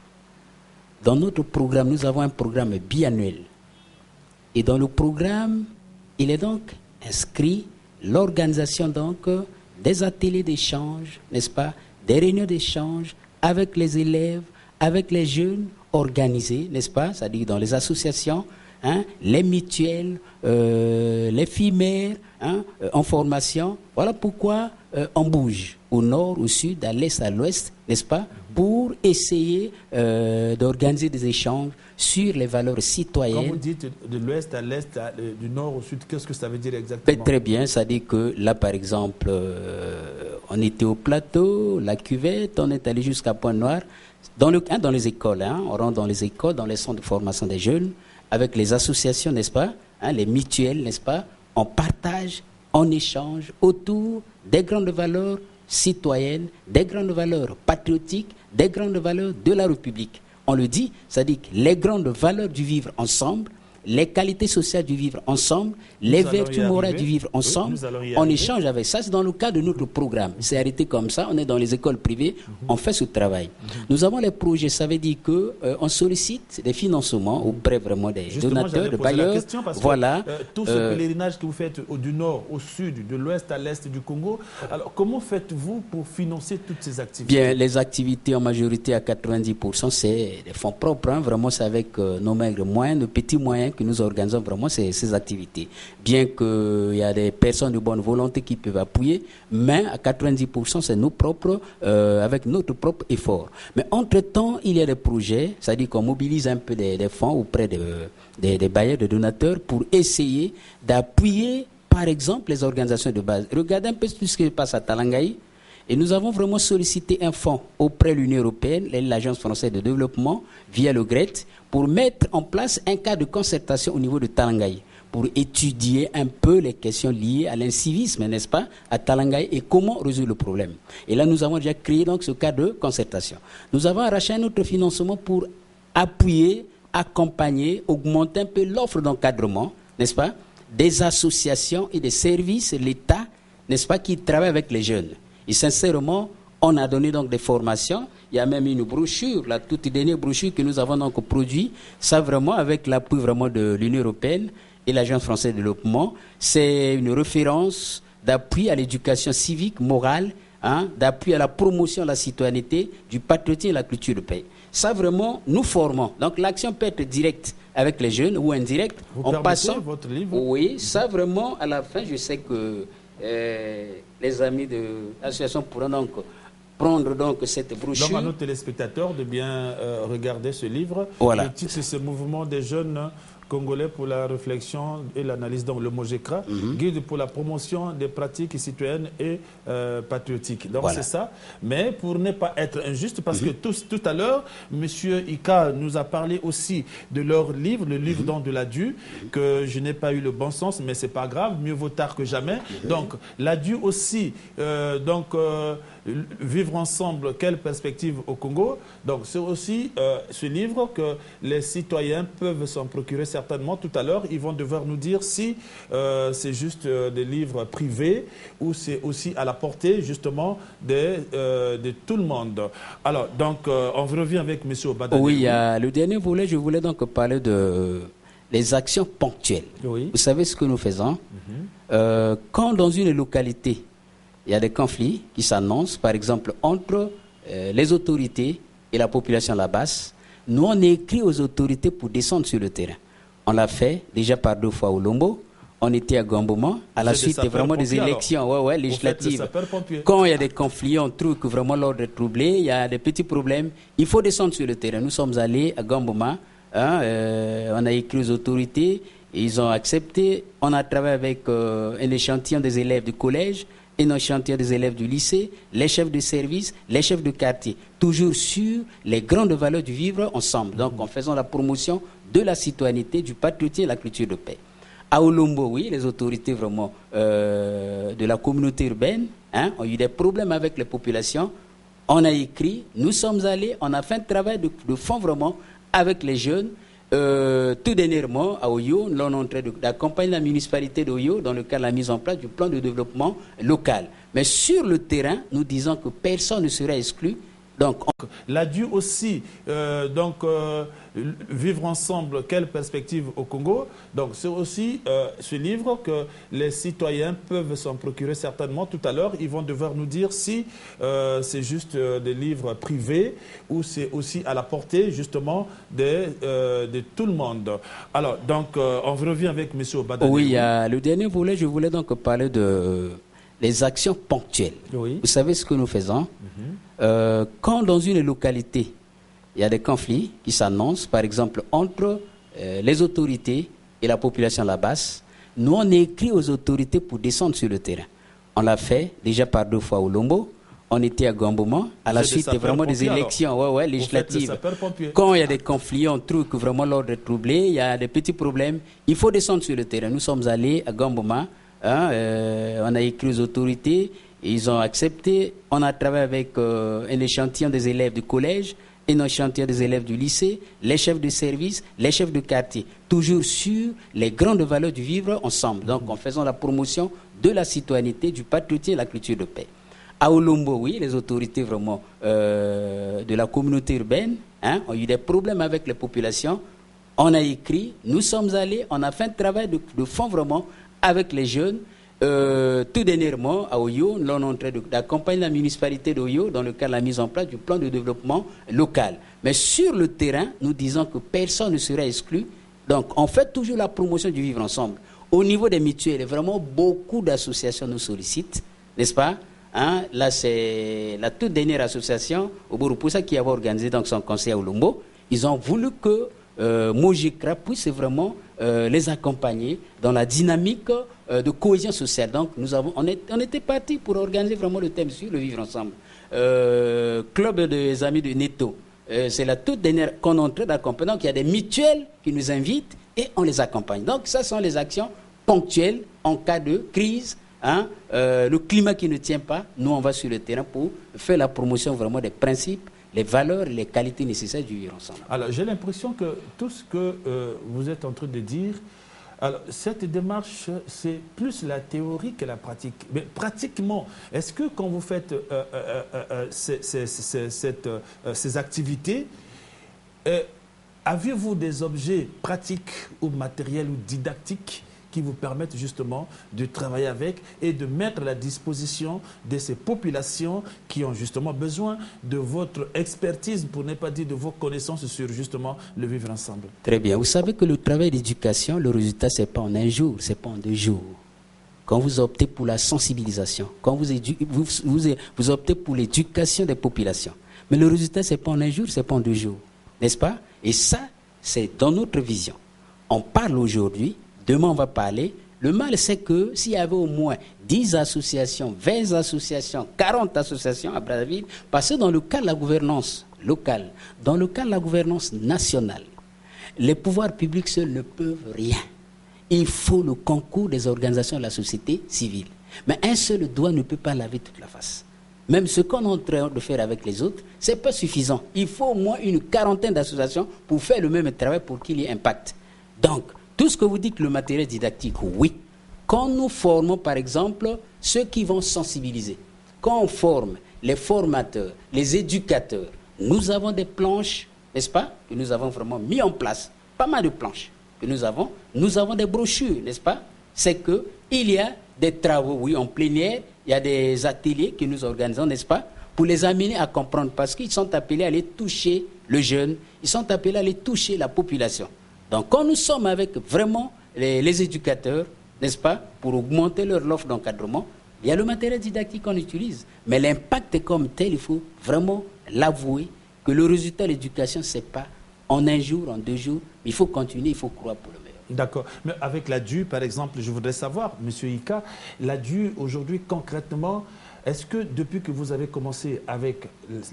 Dans notre programme, nous avons un programme biannuel. Et dans le programme, il est donc inscrit l'organisation donc des ateliers d'échange, n'est-ce pas, des réunions d'échange avec les élèves, avec les jeunes organisés, n'est-ce pas, c'est-à-dire dans les associations, les mutuelles, les FIMER en formation. Voilà pourquoi on bouge au nord, au sud, à l'est, à l'ouest, n'est-ce pas, pour essayer d'organiser des échanges sur les valeurs citoyennes. Quand vous dites de l'ouest à l'est, du nord au sud, qu'est-ce que ça veut dire exactement? Très bien, ça dit que là, par exemple, on était au plateau, la cuvette, on est allé jusqu'à Pointe-Noire, dans les écoles, on rentre dans les écoles, dans les centres de formation des jeunes, avec les associations, n'est-ce pas, les mutuelles, n'est-ce pas, on partage, on échange autour des grandes valeurs citoyennes, des grandes valeurs patriotiques, des grandes valeurs de la République. On le dit, c'est-à-dire que les grandes valeurs du vivre ensemble, les qualités sociales du vivre ensemble, les vertus morales du vivre ensemble, on échange avec ça. C'est dans le cadre de notre programme. C'est arrêté comme ça, on est dans les écoles privées, on fait ce travail. Nous avons les projets, ça veut dire qu'on sollicite des financements auprès vraiment des donateurs, de bailleurs. Voilà. Tout ce pèlerinage que vous faites du nord au sud, de l'ouest à l'est du Congo, alors comment faites-vous pour financer toutes ces activités? Bien, les activités en majorité à 90%, c'est des fonds propres. Vraiment, c'est avec nos maigres moyens, nos petits moyens que nous organisons vraiment ces activités. Bien qu'il y a des personnes de bonne volonté qui peuvent appuyer, mais à 90% c'est nous propres, avec notre propre effort. Mais entre-temps, il y a des projets, c'est-à-dire qu'on mobilise un peu des fonds auprès des bailleurs, des donateurs pour essayer d'appuyer, par exemple, les organisations de base. Regardez un peu ce qui se passe à Talangaï. Et nous avons vraiment sollicité un fonds auprès de l'Union européenne, l'Agence française de développement, via le GRET, pour mettre en place un cadre de concertation au niveau de Talangaï, pour étudier un peu les questions liées à l'incivisme, n'est-ce pas, à Talangaï, et comment résoudre le problème. Et là, nous avons déjà créé donc ce cadre de concertation. Nous avons arraché un autre financement pour appuyer, accompagner, augmenter un peu l'offre d'encadrement, n'est-ce pas, des associations et des services, l'État, n'est-ce pas, qui travaillent avec les jeunes. Et sincèrement, on a donné donc des formations. Il y a même une brochure, la toute dernière brochure que nous avons donc produite. Ça vraiment avec l'appui vraiment de l'Union européenne et l'Agence française de développement. C'est une référence d'appui à l'éducation civique, morale, d'appui à la promotion de la citoyenneté, du patriotisme et de la culture de paix. Ça vraiment, nous formons. Donc l'action peut être directe avec les jeunes ou indirecte. Vous permettez votre livre? Oui, ça vraiment, à la fin, je sais que les amis de l'association pourront donc prendre donc cette brochure. Donc à nos téléspectateurs de bien regarder ce livre. Voilà. Le titre, c'est ce mouvement des jeunes congolais pour la réflexion et l'analyse, donc le MOGECRA, guide pour la promotion des pratiques citoyennes et patriotiques. Donc voilà. c'est ça. Mais pour ne pas être injuste, parce que tout à l'heure, M. Ika nous a parlé aussi de leur livre, le livre donc de l'ADU, que je n'ai pas eu le bon sens, mais c'est pas grave, mieux vaut tard que jamais. Donc l'ADU aussi, vivre ensemble, quelle perspective au Congo. Donc c'est aussi ce livre que les citoyens peuvent s'en procurer certainement. Tout à l'heure, ils vont devoir nous dire si c'est juste des livres privés ou c'est aussi à la portée justement de tout le monde. Alors, donc, on revient avec M. Obada. Oui, le dernier volet, je voulais donc parler de les actions ponctuelles. Oui. Vous savez ce que nous faisons quand dans une localité, il y a des conflits qui s'annoncent, par exemple, entre les autorités et la population à la base. Nous, on écrit aux autorités pour descendre sur le terrain. On l'a fait déjà par 2 fois au Lombo. On était à Gamboma. À la suite, c'est vraiment des élections législatives. Quand il y a des conflits, on trouve que vraiment l'ordre est troublé, il y a des petits problèmes. Il faut descendre sur le terrain. Nous sommes allés à Gamboma. On a écrit aux autorités. Ils ont accepté. On a travaillé avec un échantillon des élèves du collège, un échantillon des élèves du lycée, les chefs de service, les chefs de quartier. Toujours sur les grandes valeurs du vivre ensemble. Donc, en faisant la promotion de la citoyenneté, du patriotisme et de la culture de paix. À Olombo, oui, les autorités vraiment de la communauté urbaine ont eu des problèmes avec les populations. On a écrit, nous sommes allés, on a fait un travail de fond vraiment avec les jeunes. Tout dernièrement, à Oyo, nous sommes en train d'accompagner la municipalité d'Oyo dans le cadre de la mise en place du plan de développement local. Mais sur le terrain, nous disons que personne ne sera exclu. Donc, l'adieu aussi, vivre ensemble, quelle perspective au Congo. Donc c'est aussi ce livre que les citoyens peuvent s'en procurer certainement. Tout à l'heure, ils vont devoir nous dire si c'est juste des livres privés ou c'est aussi à la portée justement de tout le monde. Alors, donc, on revient avec M. Obada. Oui, le dernier volet, je voulais donc parler de les actions ponctuelles. Oui. Vous savez ce que nous faisons? Quand dans une localité, il y a des conflits qui s'annoncent, par exemple, entre les autorités et la population à la base, nous, on écrit aux autorités pour descendre sur le terrain. On l'a fait déjà par 2 fois au Lombo. On était à Gamboma. À la suite, c'est vraiment des élections législatives. Quand il y a des conflits, on trouve que vraiment l'ordre est troublé, il y a des petits problèmes. Il faut descendre sur le terrain. Nous sommes allés à Gamboma. On a écrit aux autorités. Ils ont accepté. On a travaillé avec un échantillon des élèves du collège, un échantillon des élèves du lycée, les chefs de service, les chefs de quartier. Toujours sur les grandes valeurs du vivre ensemble. Donc, en faisant la promotion de la citoyenneté, du patriotisme et de la culture de paix. À Olombo, oui, les autorités vraiment de la communauté urbaine ont eu des problèmes avec les populations. On a écrit, nous sommes allés, on a fait un travail de fond vraiment avec les jeunes. Tout dernièrement, à Oyo, nous sommes en train d'accompagner la municipalité d'Oyo dans le cadre de la mise en place du plan de développement local. Mais sur le terrain, nous disons que personne ne sera exclu. Donc, on fait toujours la promotion du vivre ensemble. Au niveau des mutuelles, vraiment beaucoup d'associations nous sollicitent, n'est-ce pas? Là, c'est la toute dernière association, au Bourupoussa, qui avait organisé donc, son conseil à Olombo. Ils ont voulu que Mojikra puisse vraiment les accompagner dans la dynamique de cohésion sociale. Donc, on était partis pour organiser vraiment le thème sur le vivre ensemble. Club des amis de Neto, c'est la toute dernière qu'on est en train d'accompagner. Donc, il y a des mutuelles qui nous invitent et on les accompagne. Donc, ça sont les actions ponctuelles en cas de crise. Le climat qui ne tient pas, nous, on va sur le terrain pour faire la promotion vraiment des principes, les valeurs et les qualités nécessaires du vivre ensemble. Alors, j'ai l'impression que tout ce que vous êtes en train de dire, alors, cette démarche, c'est plus la théorie que la pratique. Mais pratiquement, est-ce que quand vous faites ces activités, avez-vous des objets pratiques ou matériels ou didactiques qui vous permettent justement de travailler avec et de mettre à la disposition de ces populations qui ont justement besoin de votre expertise, pour ne pas dire de vos connaissances sur justement le vivre ensemble? Très bien. Vous savez que le travail d'éducation, le résultat, ce n'est pas en un jour, ce n'est pas en 2 jours. Quand vous optez pour la sensibilisation, quand vous optez pour l'éducation des populations, mais le résultat, ce n'est pas en 1 jour, ce n'est pas en 2 jours. N'est-ce pas? Et ça, c'est dans notre vision. On parle aujourd'hui. Demain, on va parler. Le mal, c'est que s'il y avait au moins 10 associations, 20 associations, 40 associations à Brazzaville, parce que dans le cas de la gouvernance locale, dans le cas de la gouvernance nationale, les pouvoirs publics seuls ne peuvent rien. Il faut le concours des organisations de la société civile. Mais un seul doigt ne peut pas laver toute la face. Même ce qu'on est en train de faire avec les autres, ce n'est pas suffisant. Il faut au moins une 40aine d'associations pour faire le même travail pour qu'il y ait impact. Donc, tout ce que vous dites, le matériel didactique, oui. Quand nous formons, par exemple, ceux qui vont sensibiliser, quand on forme les formateurs, les éducateurs, nous avons des planches, n'est-ce pas, que nous avons vraiment mis en place, pas mal de planches que nous avons des brochures, n'est-ce pas? C'est qu'il y a des travaux, oui, en plénière. Il y a des ateliers que nous organisons, n'est-ce pas, pour les amener à comprendre. Parce qu'ils sont appelés à aller toucher le jeune, ils sont appelés à aller toucher la population. Donc, quand nous sommes avec vraiment les éducateurs, n'est-ce pas, pour augmenter leur offre d'encadrement, il y a le matériel didactique qu'on utilise. Mais l'impact comme tel, il faut vraiment l'avouer, que le résultat de l'éducation, ce n'est pas en un jour, en 2 jours. Il faut continuer, il faut croire pour le meilleur. D'accord. Mais avec l'ADU, par exemple, je voudrais savoir, M. Ika, l'ADU, aujourd'hui, concrètement, est-ce que depuis que vous avez commencé avec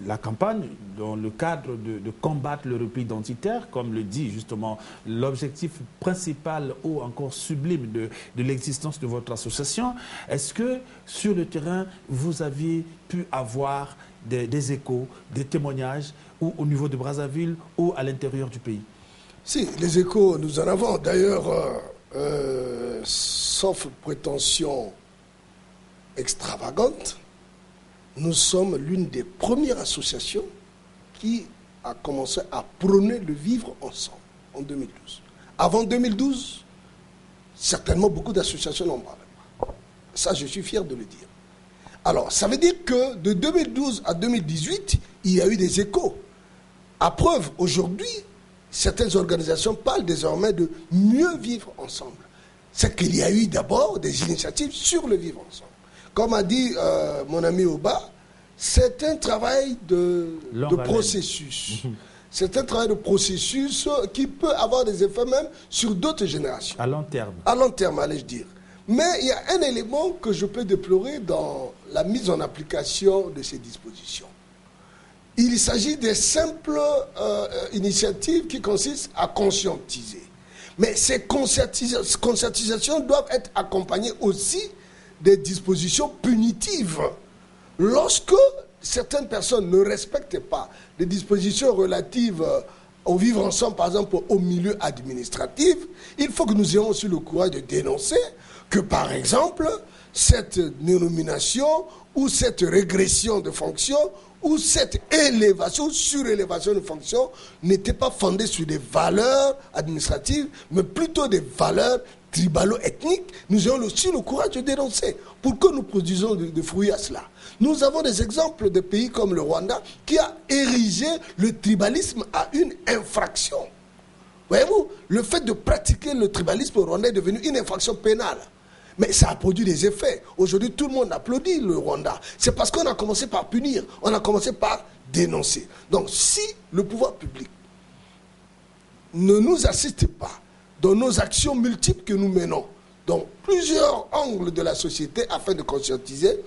la campagne, dans le cadre de combattre le repli identitaire, comme le dit justement l'objectif principal ou encore sublime de l'existence de votre association, est-ce que sur le terrain, vous aviez pu avoir des échos, des témoignages, ou au niveau de Brazzaville ou à l'intérieur du pays? Si, les échos, nous en avons. D'ailleurs, sauf prétention extravagante, nous sommes l'une des premières associations qui a commencé à prôner le vivre ensemble en 2012. Avant 2012, certainement beaucoup d'associations n'en parlaient pas. Ça, je suis fier de le dire. Alors, ça veut dire que de 2012 à 2018, il y a eu des échos. À preuve, aujourd'hui, certaines organisations parlent désormais de mieux vivre ensemble. C'est qu'il y a eu d'abord des initiatives sur le vivre ensemble. Comme a dit mon ami Oba, c'est un travail de processus. C'est un travail de processus qui peut avoir des effets même sur d'autres générations. À long terme. À long terme, allais-je dire. Mais il y a un élément que je peux déplorer dans la mise en application de ces dispositions. Il s'agit des simples initiatives qui consistent à conscientiser. Mais ces conscientisations doivent être accompagnées aussi des dispositions punitives. Lorsque certaines personnes ne respectent pas les dispositions relatives au vivre ensemble, par exemple au milieu administratif, il faut que nous ayons aussi le courage de dénoncer que, par exemple, cette dénomination ou cette régression de fonction ou cette élévation, surélévation de fonction n'était pas fondée sur des valeurs administratives, mais plutôt des valeurs tribalo-ethniques. Nous avons aussi le courage de dénoncer. Pour que nous produisons des fruits à cela. Nous avons des exemples de pays comme le Rwanda qui a érigé le tribalisme à une infraction. Voyez-vous, le fait de pratiquer le tribalisme au Rwanda est devenu une infraction pénale. Mais ça a produit des effets. Aujourd'hui, tout le monde applaudit le Rwanda. C'est parce qu'on a commencé par punir, on a commencé par dénoncer. Donc, si le pouvoir public ne nous assiste pas dans nos actions multiples que nous menons, dans plusieurs angles de la société afin de conscientiser,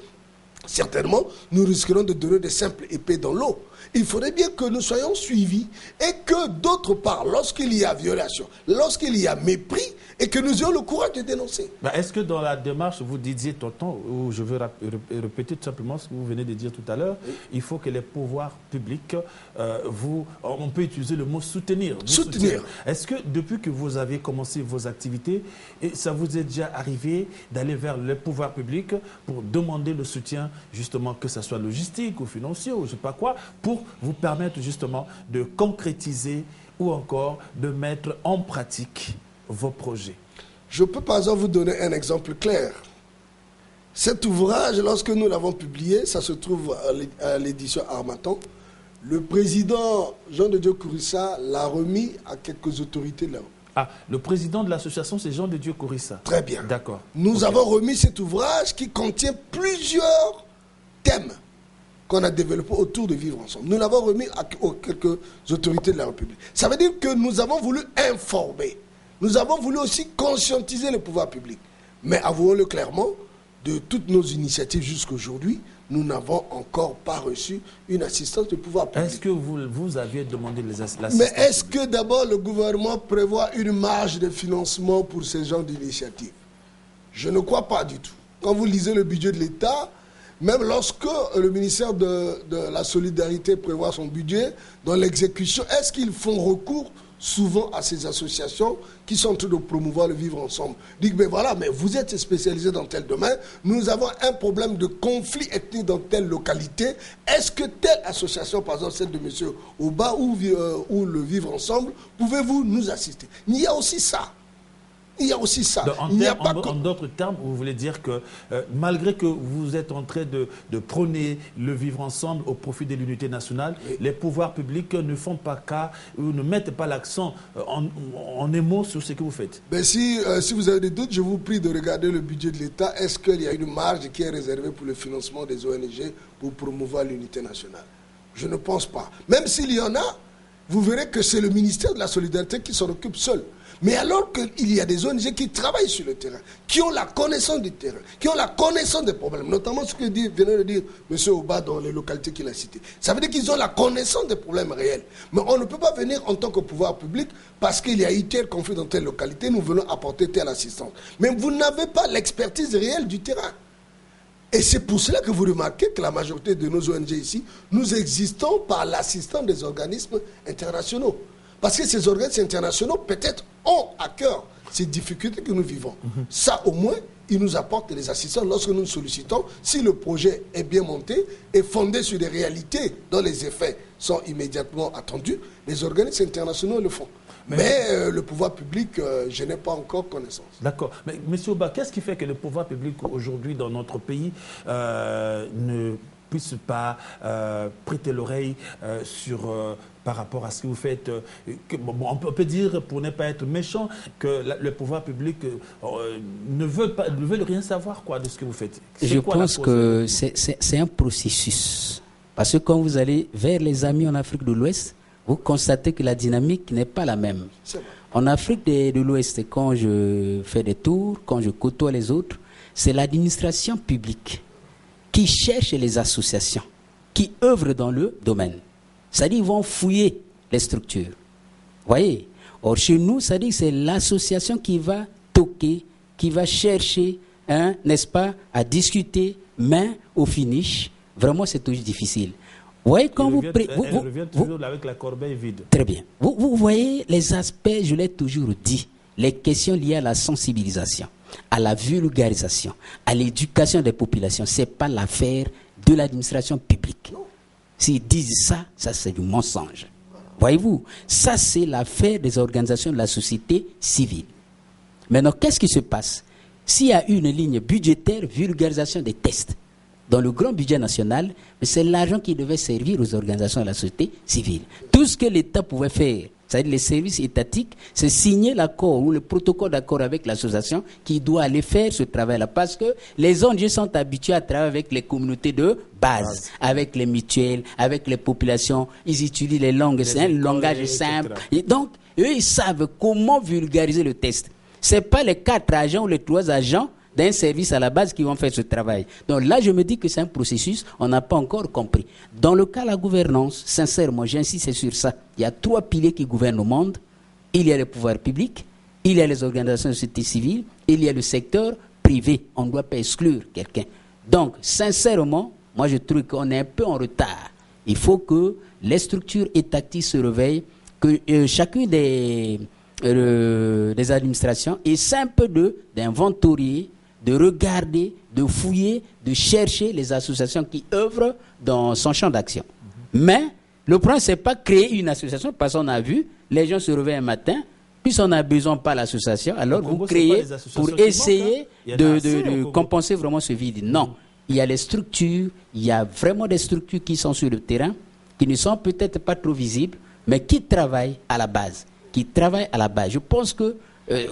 certainement, nous risquerons de donner des simples épées dans l'eau. Il faudrait bien que nous soyons suivis et que, d'autre part, lorsqu'il y a violation, lorsqu'il y a mépris, et que nous ayons le courage de dénoncer. Est-ce que dans la démarche, vous disiez, tonton, ou je veux répéter tout simplement ce que vous venez de dire tout à l'heure, oui. Il faut que les pouvoirs publics, on peut utiliser le mot soutenir. Soutenir. Est-ce que depuis que vous avez commencé vos activités, ça vous est déjà arrivé d'aller vers les pouvoirs publics pour demander le soutien, justement, que ce soit logistique ou financier ou je ne sais pas quoi, pour vous permettre justement de concrétiser ou encore de mettre en pratique vos projets? Je peux par exemple vous donner un exemple clair. Cet ouvrage, lorsque nous l'avons publié, ça se trouve à l'édition Harmattan, le président Jean de Dieu Kourissa l'a remis à quelques autorités de la République. Ah, le président de l'association, c'est Jean de Dieu Kourissa. Très bien. D'accord. Nous avons remis cet ouvrage qui contient plusieurs thèmes qu'on a développés autour de vivre ensemble. Nous l'avons remis à quelques autorités de la République. Ça veut dire que nous avons voulu informer. Nous avons voulu aussi conscientiser le pouvoir public. Mais avouons-le clairement, de toutes nos initiatives jusqu'à aujourd'hui, nous n'avons encore pas reçu une assistance du pouvoir public. Est-ce que vous aviez demandé l'assistance? Mais est-ce que d'abord le gouvernement prévoit une marge de financement pour ces genres d'initiatives? Je ne crois pas du tout. Quand vous lisez le budget de l'État, même lorsque le ministère de la Solidarité prévoit son budget, dans l'exécution, est-ce qu'ils font recours souvent à ces associations qui sont en train de promouvoir le vivre ensemble? Dites, mais voilà, mais vous êtes spécialisé dans tel domaine, nous avons un problème de conflit ethnique dans telle localité, est-ce que telle association, par exemple celle de M. Oba ou le vivre ensemble, pouvez-vous nous assister? Il y a aussi ça. Il y a aussi ça. Donc, en d'autres termes, vous voulez dire que malgré que vous êtes en train de prôner le vivre ensemble au profit de l'unité nationale, oui, les pouvoirs publics ne font pas cas ou ne mettent pas l'accent en émo sur ce que vous faites. Ben si vous avez des doutes, je vous prie de regarder le budget de l'État. Est-ce qu'il y a une marge qui est réservée pour le financement des ONG pour promouvoir l'unité nationale? Je ne pense pas. Même s'il y en a, vous verrez que c'est le ministère de la Solidarité qui s'en occupe seul. Mais alors qu'il y a des ONG qui travaillent sur le terrain, qui ont la connaissance du terrain, qui ont la connaissance des problèmes, notamment ce que venait de dire M. Oba dans les localités qu'il a citées. Ça veut dire qu'ils ont la connaissance des problèmes réels. Mais on ne peut pas venir en tant que pouvoir public parce qu'il y a eu tel conflit dans telle localité, nous venons apporter telle assistance. Mais vous n'avez pas l'expertise réelle du terrain. Et c'est pour cela que vous remarquez que la majorité de nos ONG ici, nous existons par l'assistance des organismes internationaux. Parce que ces organismes internationaux, peut-être, ont à cœur ces difficultés que nous vivons. Ça, au moins, ils nous apportent des assistances lorsque nous sollicitons. Si le projet est bien monté et fondé sur des réalités dont les effets sont immédiatement attendus, les organismes internationaux le font. Mais le pouvoir public, je n'ai pas encore connaissance. D'accord. Mais M. Oba, qu'est-ce qui fait que le pouvoir public aujourd'hui dans notre pays ne puisse pas prêter l'oreille par rapport à ce que vous faites on peut dire, pour ne pas être méchant, que le pouvoir public ne veut rien savoir de ce que vous faites. Je pense que c'est un processus. Parce que quand vous allez vers les amis en Afrique de l'Ouest, vous constatez que la dynamique n'est pas la même. En Afrique de l'Ouest, quand je fais des tours, quand je côtoie les autres, c'est l'administration publique qui cherche les associations, qui œuvrent dans le domaine. C'est-à-dire qu'ils vont fouiller les structures. Vous voyez? Or, chez nous, c'est-à-dire que c'est l'association qui va toquer, qui va chercher, n'est-ce pas, à discuter, mais au finish, vraiment, c'est toujours difficile. Vous voyez, quand vous revient toujours avec la corbeille vide. Très bien. Vous voyez les aspects, je l'ai toujours dit, les questions liées à la sensibilisation, à la vulgarisation, à l'éducation des populations. Ce n'est pas l'affaire de l'administration publique. S'ils disent ça, ça c'est du mensonge. Voyez-vous, ça c'est l'affaire des organisations de la société civile. Maintenant, qu'est-ce qui se passe? S'il y a une ligne budgétaire, vulgarisation des tests, dans le grand budget national, c'est l'argent qui devait servir aux organisations de la société civile. Tout ce que l'État pouvait faire, c'est-à-dire les services étatiques, c'est signer l'accord ou le protocole d'accord avec l'association qui doit aller faire ce travail-là. Parce que les ONG sont habitués à travailler avec les communautés de base, avec les mutuelles, avec les populations. Ils utilisent les langues simples, le langage simple. Et donc, eux, ils savent comment vulgariser le test. Ce n'est pas les 4 agents ou les 3 agents d'un service à la base qui vont faire ce travail. Donc là, je me dis que c'est un processus, on n'a pas encore compris. Dans le cas de la gouvernance, sincèrement, j'insiste sur ça. Il y a 3 piliers qui gouvernent le monde. Il y a le pouvoir public, il y a les organisations de société civile, il y a le secteur privé. On ne doit pas exclure quelqu'un. Donc, sincèrement, moi je trouve qu'on est un peu en retard. Il faut que les structures étatiques se réveillent, que chacune des administrations essaie un peu d'inventorier, de regarder, de fouiller, de chercher les associations qui œuvrent dans son champ d'action. Mais le problème, ce n'est pas créer une association, parce qu'on a vu, les gens se réveillent un matin, puis on a besoin pas l'association, alors vous créez pour essayer de compenser vraiment ce vide. Non, il y a les structures, il y a vraiment des structures qui sont sur le terrain, qui ne sont peut-être pas trop visibles, mais qui travaillent à la base. Je pense que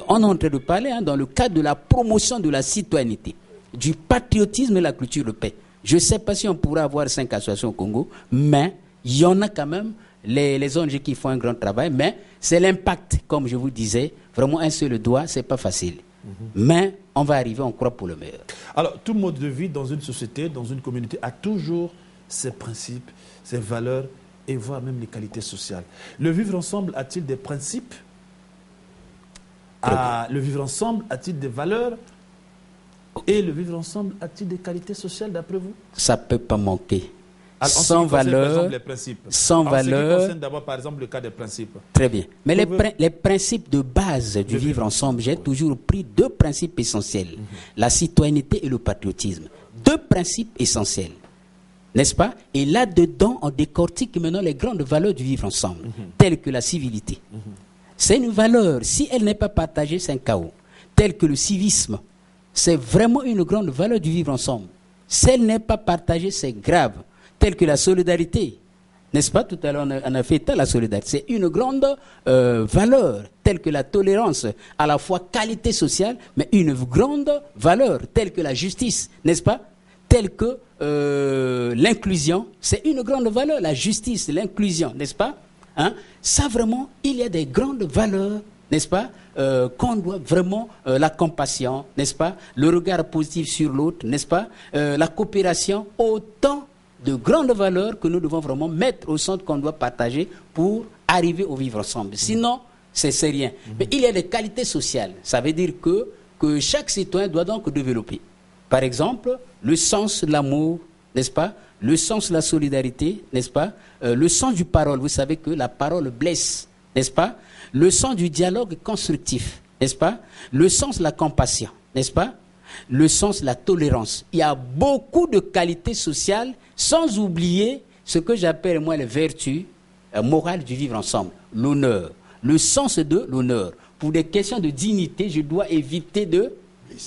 on est en train de parler dans le cadre de la promotion de la citoyenneté, du patriotisme et la culture de paix. Je ne sais pas si on pourra avoir 5 associations au Congo, mais il y en a quand même, les ONG qui font un grand travail, mais c'est l'impact, comme je vous disais, vraiment un seul doigt, ce n'est pas facile. Mais on va arriver, on croit, pour le meilleur. Alors, tout mode de vie dans une société, dans une communauté, a toujours ses principes, ses valeurs, et voire même les qualités sociales. Le vivre ensemble a-t-il des principes? Le vivre ensemble a-t-il des valeurs? Et le vivre ensemble a-t-il des qualités sociales d'après vous? Ça ne peut pas manquer. Alors, sans valeur, sans valeur. Ce qui concerne d'abord, par exemple, le cas des principes. Très bien. Mais les principes de base du vivre ensemble, j'ai toujours pris 2 principes essentiels. La citoyenneté et le patriotisme. 2 principes essentiels. N'est-ce pas? Et là-dedans, on décortique maintenant les grandes valeurs du vivre ensemble, telles que la civilité. C'est une valeur. Si elle n'est pas partagée, c'est un chaos. telles que le civisme, c'est vraiment une grande valeur du vivre ensemble. Si elle n'est pas partagée, c'est grave. Telles que la solidarité, n'est-ce pas? Tout à l'heure, on a fait état de la solidarité. C'est une grande valeur, telle que la tolérance, à la fois qualité sociale, mais une grande valeur, telle que la justice, n'est-ce pas? Telle que l'inclusion, c'est une grande valeur, la justice, l'inclusion, n'est-ce pas? Hein? Ça, vraiment, il y a des grandes valeurs, n'est-ce pas? Qu'on doit vraiment, la compassion, n'est-ce pas? Le regard positif sur l'autre, n'est-ce pas? La coopération, autant de grandes valeurs que nous devons vraiment mettre au centre, qu'on doit partager pour arriver au vivre ensemble. Sinon, c'est rien. Mais il y a des qualités sociales. Ça veut dire que chaque citoyen doit donc développer. Par exemple, le sens de l'amour, n'est-ce pas? Le sens de la solidarité, n'est-ce pas? Le sens du parole. Vous savez que la parole blesse, n'est-ce pas? Le sens du dialogue constructif, n'est-ce pas? Le sens de la compassion, n'est-ce pas? Le sens de la tolérance. Il y a beaucoup de qualités sociales, sans oublier ce que j'appelle moi les vertus morales du vivre ensemble. L'honneur, le sens de l'honneur. Pour des questions de dignité, je dois éviter de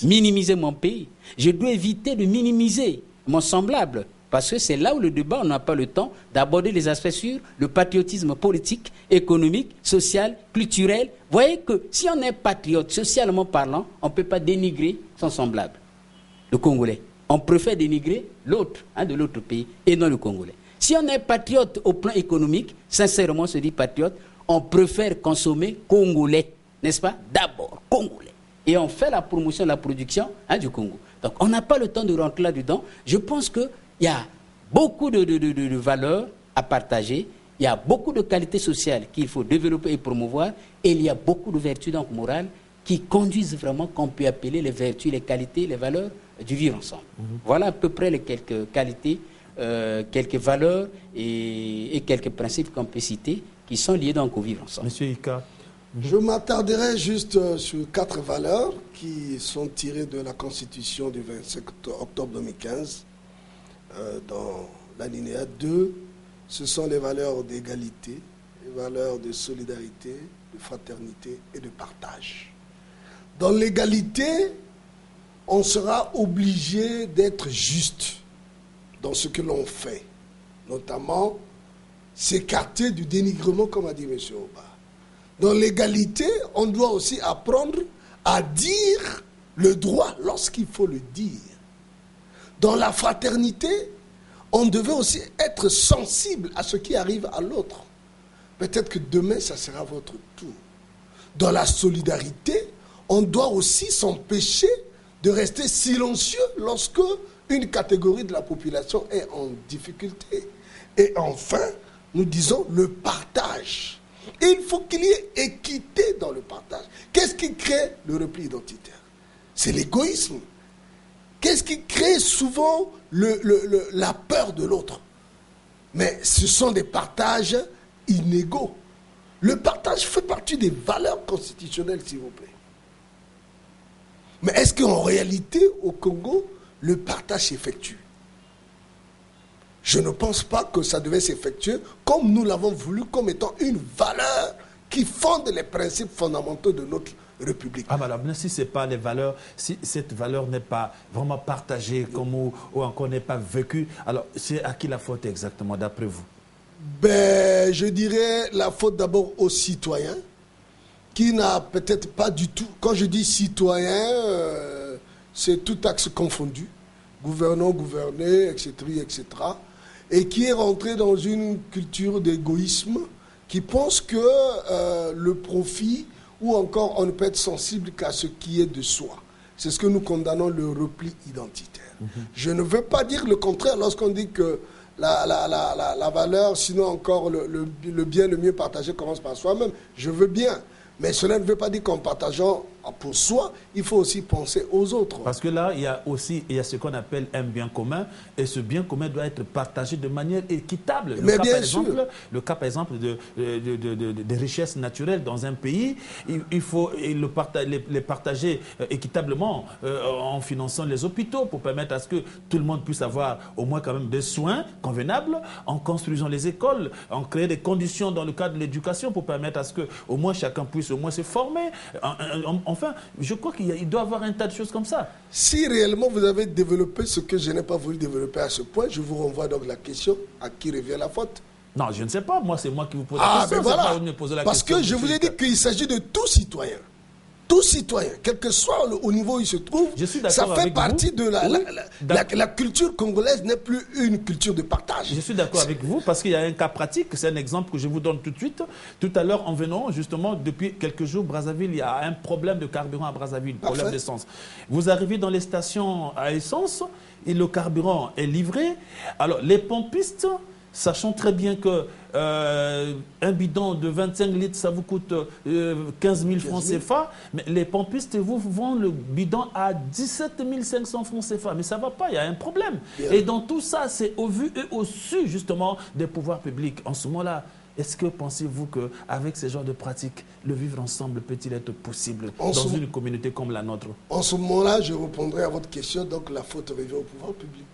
minimiser mon pays. Je dois éviter de minimiser mon semblable. Parce que c'est là où le débat, on n'a pas le temps d'aborder les aspects sur le patriotisme politique, économique, social, culturel. Vous voyez que si on est patriote, socialement parlant, on ne peut pas dénigrer son semblable, le Congolais. On préfère dénigrer l'autre, de l'autre pays, et non le Congolais. Si on est patriote au plan économique, sincèrement, on se dit patriote, on préfère consommer Congolais, n'est-ce pas? D'abord, Congolais. Et on fait la promotion de la production du Congo. Donc, on n'a pas le temps de rentrer là-dedans. Je pense que il y a beaucoup de valeurs à partager, il y a beaucoup de qualités sociales qu'il faut développer et promouvoir, et il y a beaucoup de vertus donc morales qui conduisent vraiment, qu'on peut appeler les vertus, les qualités, les valeurs du vivre ensemble. Voilà à peu près les quelques qualités, quelques valeurs et quelques principes qu'on peut citer qui sont liés donc au vivre ensemble. Monsieur Ika. Je m'attarderai juste sur 4 valeurs qui sont tirées de la Constitution du 25 octobre 2015. Dans l'alinéa 2, ce sont les valeurs d'égalité, les valeurs de solidarité, de fraternité et de partage. Dans l'égalité, on sera obligé d'être juste dans ce que l'on fait, notamment s'écarter du dénigrement, comme a dit M. Oba. Dans l'égalité, on doit aussi apprendre à dire le droit lorsqu'il faut le dire. Dans la fraternité, on devait aussi être sensible à ce qui arrive à l'autre. Peut-être que demain, ça sera votre tour. Dans la solidarité, on doit aussi s'empêcher de rester silencieux lorsque une catégorie de la population est en difficulté. Et enfin, nous disons le partage. Et il faut qu'il y ait équité dans le partage. Qu'est-ce qui crée le repli identitaire? C'est l'égoïsme. Qu'est-ce qui crée souvent la peur de l'autre? Mais ce sont des partages inégaux. Le partage fait partie des valeurs constitutionnelles, s'il vous plaît. Mais est-ce qu'en réalité, au Congo, le partage s'effectue? Je ne pense pas que ça devait s'effectuer comme nous l'avons voulu, comme étant une valeur qui fonde les principes fondamentaux de notre République. Ah, madame, si ce n'est pas les valeurs, si cette valeur n'est pas vraiment partagée comme ou encore n'est pas vécue, alors c'est à qui la faute exactement, d'après vous? Ben, je dirais la faute d'abord aux citoyens, qui n'a peut-être pas du tout, quand je dis citoyen, c'est tout axe confondu, gouvernant, gouverné, etc., etc., et qui est rentré dans une culture d'égoïsme, qui pense que le profit, ou encore on ne peut être sensible qu'à ce qui est de soi. C'est ce que nous condamnons, le repli identitaire. Je ne veux pas dire le contraire lorsqu'on dit que la valeur, sinon encore le bien le mieux partagé commence par soi-même. Je veux bien. Mais cela ne veut pas dire qu'en partageant pour soi, il faut aussi penser aux autres. Parce que là, il y a ce qu'on appelle un bien commun, et ce bien commun doit être partagé de manière équitable. Mais bien sûr. Le cas, par exemple, des richesses naturelles dans un pays, il faut les partager équitablement en finançant les hôpitaux pour permettre à ce que tout le monde puisse avoir au moins quand même des soins convenables, en construisant les écoles, en créant des conditions dans le cadre de l'éducation pour permettre à ce que au moins chacun puisse puisse au moins se former. Enfin, je crois qu'il doit y avoir un tas de choses comme ça. Si réellement vous avez développé ce que je n'ai pas voulu développer à ce point, je vous renvoie donc la question à qui revient la faute. Non, je ne sais pas. Moi, c'est moi qui vous pose la question. Ben voilà. Pas vous me poser la Parce question que je vous ai dit qu'il s'agit de tout citoyen. Tout citoyen, quel que soit au niveau où il se trouve, ça fait partie de la culture congolaise, n'est plus une culture de partage. Je suis d'accord avec vous parce qu'il y a un cas pratique, c'est un exemple que je vous donne tout de suite. Tout à l'heure, en venant, justement, depuis quelques jours, Brazzaville, il y a un problème de carburant à Brazzaville, problème d'essence. Vous arrivez dans les stations à essence et le carburant est livré. Alors, les pompistes, sachant très bien que un bidon de 25 litres, ça vous coûte 15 000 francs CFA, mais les pompistes vous vendent le bidon à 17 500 francs CFA. Mais ça ne va pas, il y a un problème. Bien. Et dans tout ça, c'est au vu et au su, justement, des pouvoirs publics. En ce moment-là, est-ce que pensez-vous qu'avec ce genre de pratiques, le vivre ensemble peut-il être possible dans une communauté comme la nôtre? En ce moment-là, je répondrai à votre question, donc la faute revient au pouvoir public.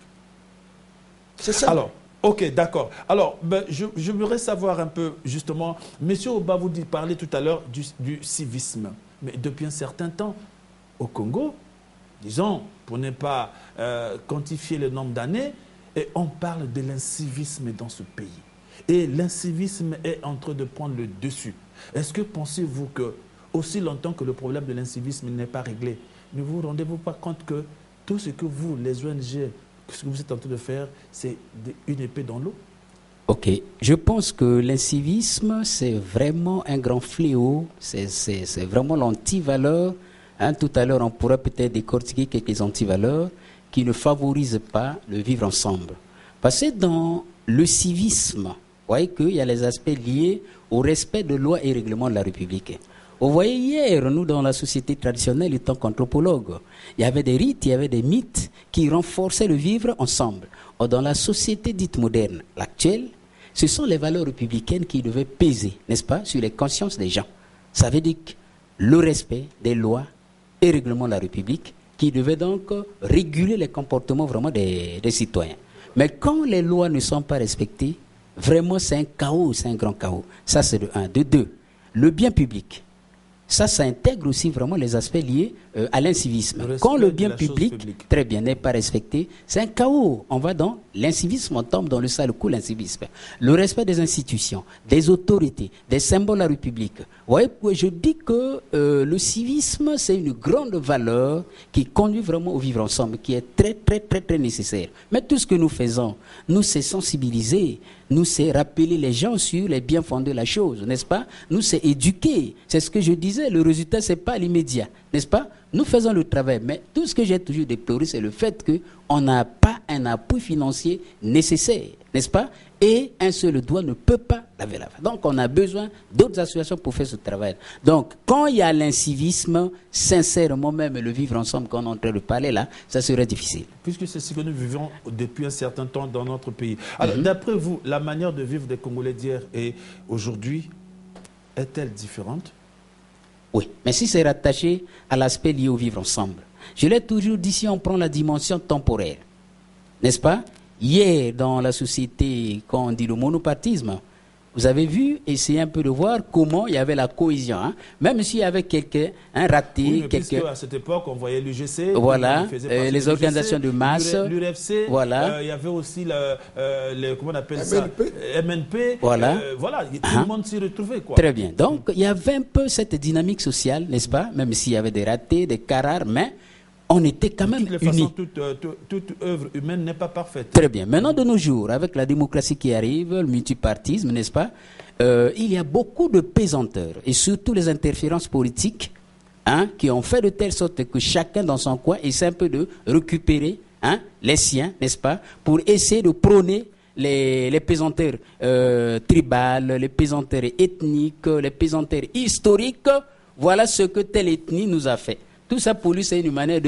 C'est ça. Alors, ok, d'accord. Alors, je voudrais savoir un peu, justement, M. Oba vous parlait tout à l'heure du civisme. Mais depuis un certain temps, au Congo, disons, pour ne pas quantifier le nombre d'années, et on parle de l'incivisme dans ce pays. Et l'incivisme est en train de prendre le dessus. Est-ce que pensez-vous que, aussi longtemps que le problème de l'incivisme n'est pas réglé, ne vous rendez-vous pas compte que tout ce que vous, les ONG, ce que vous êtes en train de faire, c'est une épée dans l'eau? Ok. Je pense que l'incivisme, c'est vraiment un grand fléau. C'est vraiment l'antivaleur. Tout à l'heure, on pourrait peut-être décortiquer quelques antivaleurs qui ne favorisent pas le vivre ensemble. Parce que dans le civisme, vous voyez qu'il y a les aspects liés au respect de lois et règlements de la République. Vous voyez, hier, nous, dans la société traditionnelle, en tant qu'anthropologue, il y avait des rites, il y avait des mythes qui renforçaient le vivre ensemble. Or, dans la société dite moderne, l'actuelle, ce sont les valeurs républicaines qui devaient peser, n'est-ce pas, sur les consciences des gens. Ça veut dire le respect des lois et règlements de la République qui devaient donc réguler les comportements vraiment des citoyens. Mais quand les lois ne sont pas respectées, vraiment c'est un chaos, c'est un grand chaos. Ça, c'est de 1. De 2, le bien public. Ça intègre aussi vraiment les aspects liés à l'incivisme. Quand le bien public, très bien, n'est pas respecté, c'est un chaos. On va dans l'incivisme, on tombe dans le sale coup, l'incivisme. Le respect des institutions, des autorités, des symboles de la République. Vous voyez, je dis que le civisme, c'est une grande valeur qui conduit vraiment au vivre ensemble, qui est très, très, très, très nécessaire. Mais tout ce que nous faisons, nous, c'est sensibiliser, nous, c'est rappeler les gens sur les biens-fondés de la chose, n'est-ce pas? Nous, c'est éduquer. C'est ce que je disais, le résultat, ce n'est pas l'immédiat, n'est-ce pas? Nous faisons le travail, mais tout ce que j'ai toujours déploré, c'est le fait qu'on n'a pas un appui financier nécessaire, n'est-ce pas? Et un seul doigt ne peut pas laver la face. Donc, on a besoin d'autres associations pour faire ce travail. Donc, quand il y a l'incivisme, sincèrement, même le vivre ensemble qu'on est en train de parler là, ça serait difficile. Puisque c'est ce que nous vivons depuis un certain temps dans notre pays. Alors, d'après vous, la manière de vivre des Congolais d'hier et aujourd'hui est-elle différente? Oui, mais si c'est rattaché à l'aspect lié au vivre ensemble, je l'ai toujours dit, si on prend la dimension temporaire, n'est-ce pas? Hier, dans la société, quand on dit le monopartisme, vous avez vu, essayez un peu de voir comment il y avait la cohésion. Hein? Même s'il y avait quelqu'un, un raté, oui, quelqu'un. À cette époque, on voyait l'UGC, voilà, les organisations de masse, l'URFC, voilà. Il y avait aussi comment on appelle ça, MNP. Voilà, voilà, tout le monde s'y retrouvait, quoi. Très bien. Donc, il y avait un peu cette dynamique sociale, n'est-ce pas? Même s'il y avait des ratés, des carars, mais on était quand même unis. Toute œuvre humaine n'est pas parfaite. Très bien. Maintenant, de nos jours, avec la démocratie qui arrive, le multipartisme, n'est-ce pas, il y a beaucoup de pesanteurs et surtout les interférences politiques qui ont fait de telle sorte que chacun dans son coin essaie un peu de récupérer les siens, n'est-ce pas, pour essayer de prôner les pesanteurs tribales, les pesanteurs ethniques, les pesanteurs historiques. Voilà ce que telle ethnie nous a fait. Tout ça pour lui, c'est une manière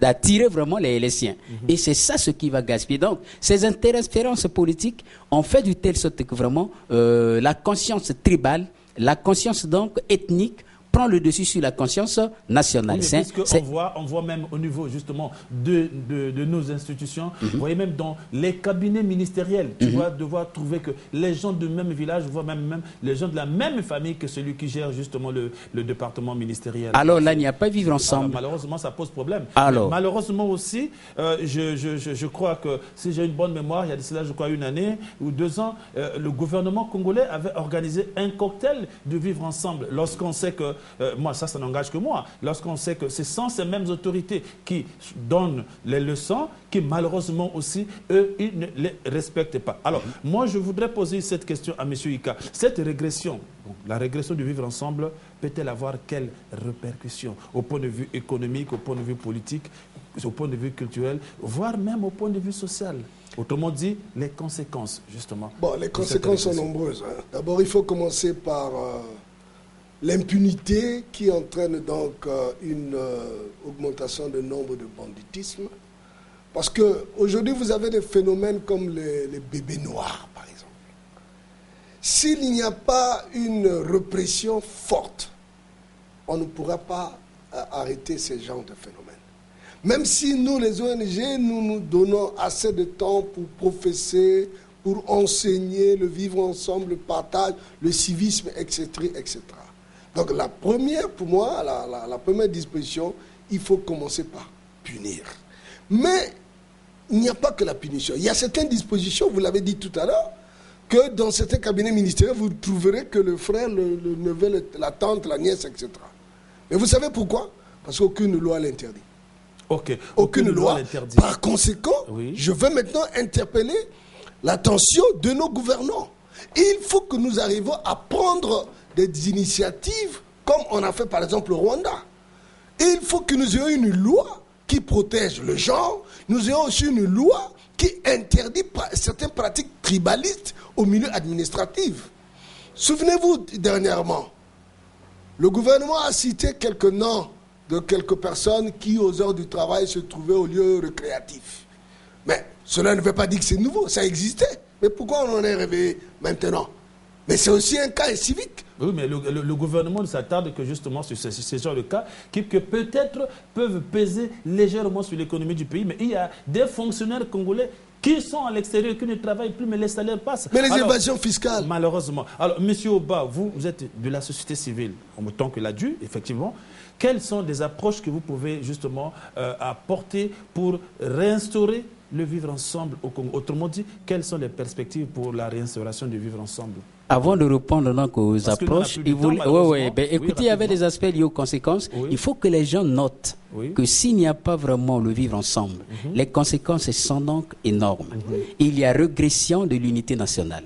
d'attirer vraiment les siens. Et c'est ça ce qui va gaspiller. Donc, ces interférences politiques ont fait de telle sorte que vraiment la conscience tribale, la conscience donc ethnique prend le dessus sur la conscience nationale. Oui, on voit même au niveau justement de nos institutions, vous voyez même dans les cabinets ministériels, tu vas devoir trouver que les gens du même village, voire même les gens de la même famille que celui qui gère justement le département ministériel. Alors là, il n'y a pas vivre ensemble. Alors, malheureusement, ça pose problème. Alors. Malheureusement aussi, je crois que, si j'ai une bonne mémoire, il y a de cela, je crois, 1 année ou 2 ans, le gouvernement congolais avait organisé un cocktail de vivre ensemble. Lorsqu'on sait que, moi, ça n'engage que moi, lorsqu'on sait que ce sont ces mêmes autorités qui donnent les leçons, qui malheureusement aussi, eux, ils ne les respectent pas. Alors, moi, je voudrais poser cette question à M. Ika. Cette régression, donc, la régression du vivre ensemble, peut-elle avoir quelles répercussions au point de vue économique, au point de vue politique, au point de vue culturel, voire même au point de vue social? Autrement dit, les conséquences, justement. Bon, les conséquences sont nombreuses. Hein. D'abord, il faut commencer par l'impunité qui entraîne donc une augmentation du nombre de banditisme. Parce qu'aujourd'hui, vous avez des phénomènes comme les bébés noirs, par exemple. S'il n'y a pas une répression forte, on ne pourra pas arrêter ce genre de phénomène. Même si nous, les ONG, nous donnons assez de temps pour professer, pour enseigner le vivre ensemble, le partage, le civisme, etc. etc. Donc la première, pour moi, la première disposition, il faut commencer par punir. Mais il n'y a pas que la punition. Il y a certaines dispositions, vous l'avez dit tout à l'heure, que dans certains cabinets ministériels, vous trouverez que le frère, le neveu, la tante, la nièce, etc. Mais vous savez pourquoi? Parce qu'aucune loi l'interdit. Okay. Aucune loi l'interdit. Par conséquent, je veux maintenant interpeller l'attention de nos gouvernants. Il faut que nous arrivions à prendre des initiatives comme on a fait par exemple au Rwanda. Il faut que nous ayons une loi qui protège le genre. Nous ayons aussi une loi qui interdit certaines pratiques tribalistes au milieu administratif. Souvenez-vous dernièrement, le gouvernement a cité quelques noms de quelques personnes qui, aux heures du travail, se trouvaient au lieu récréatif. Mais cela ne veut pas dire que c'est nouveau, ça existait. Mais pourquoi on en est réveillé maintenant? Mais c'est aussi un cas civique. Oui, mais le gouvernement s'attarde que justement sur ce genre de cas qui peut-être peuvent peser légèrement sur l'économie du pays. Mais il y a des fonctionnaires congolais qui sont à l'extérieur, qui ne travaillent plus, mais les salaires passent. Mais les évasions fiscales. Malheureusement. Alors, M. Oba, vous êtes de la société civile, en tant que l'ADU, effectivement. Quelles sont des approches que vous pouvez justement apporter pour réinstaurer le vivre ensemble au Congo? Autrement dit, quelles sont les perspectives pour la réinstauration du vivre ensemble? Avant de répondre donc aux approches, écoutez, il y avait des aspects liés aux conséquences. Oui. Il faut que les gens notent que s'il n'y a pas vraiment le vivre ensemble, les conséquences sont donc énormes. Il y a régression de l'unité nationale.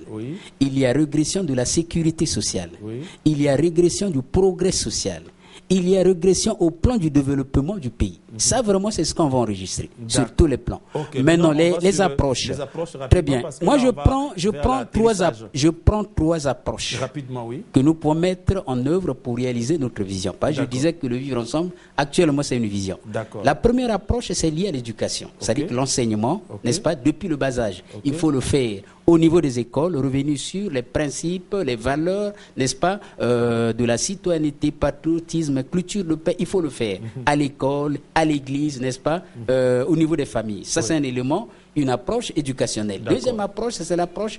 Il y a régression de la sécurité sociale. Il y a régression du progrès social. Il y a régression au plan du développement du pays. Ça, vraiment, c'est ce qu'on va enregistrer sur tous les plans. Maintenant, les approches. Très bien. Moi, je prends trois approches rapidement, que nous pouvons mettre en œuvre pour réaliser notre vision. Je disais que le vivre ensemble, actuellement, c'est une vision. La première approche, c'est lié à l'éducation. C'est-à-dire que l'enseignement, n'est-ce pas, depuis le bas âge, il faut le faire au niveau des écoles, revenir sur les principes, les valeurs, n'est-ce pas, de la citoyenneté, patriotisme, culture de paix, il faut le faire à l'école, à l'église, n'est-ce pas, au niveau des familles. Ça, c'est un élément, une approche éducationnelle. Deuxième approche, c'est l'approche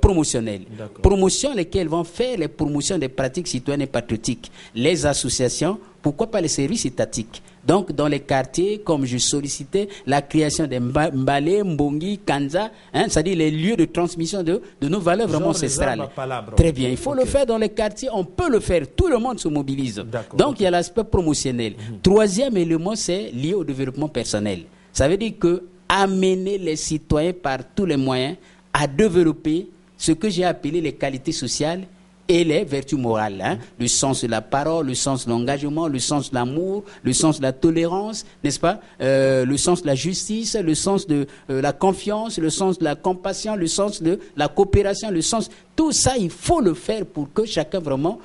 promotionnelle. Promotion, lesquelles vont faire les promotions des pratiques citoyennes et patriotiques. Les associations, pourquoi pas les services étatiques. Donc, dans les quartiers, comme je sollicitais, la création des Mbale, Mbongi, Kanza, c'est-à-dire les lieux de transmission de nos valeurs vraiment ancestrales. Très bien, il faut le faire dans les quartiers, on peut le faire, tout le monde se mobilise. Donc, il y a l'aspect promotionnel. Troisième élément, c'est lié au développement personnel. Ça veut dire que amener les citoyens par tous les moyens à développer ce que j'ai appelé les qualités sociales et les vertus morales, le sens de la parole, le sens de l'engagement, le sens de l'amour, le sens de la tolérance, n'est-ce pas, le sens de la justice, le sens de la confiance, le sens de la compassion, le sens de la coopération, le sens, tout ça, il faut le faire pour que chacun vraiment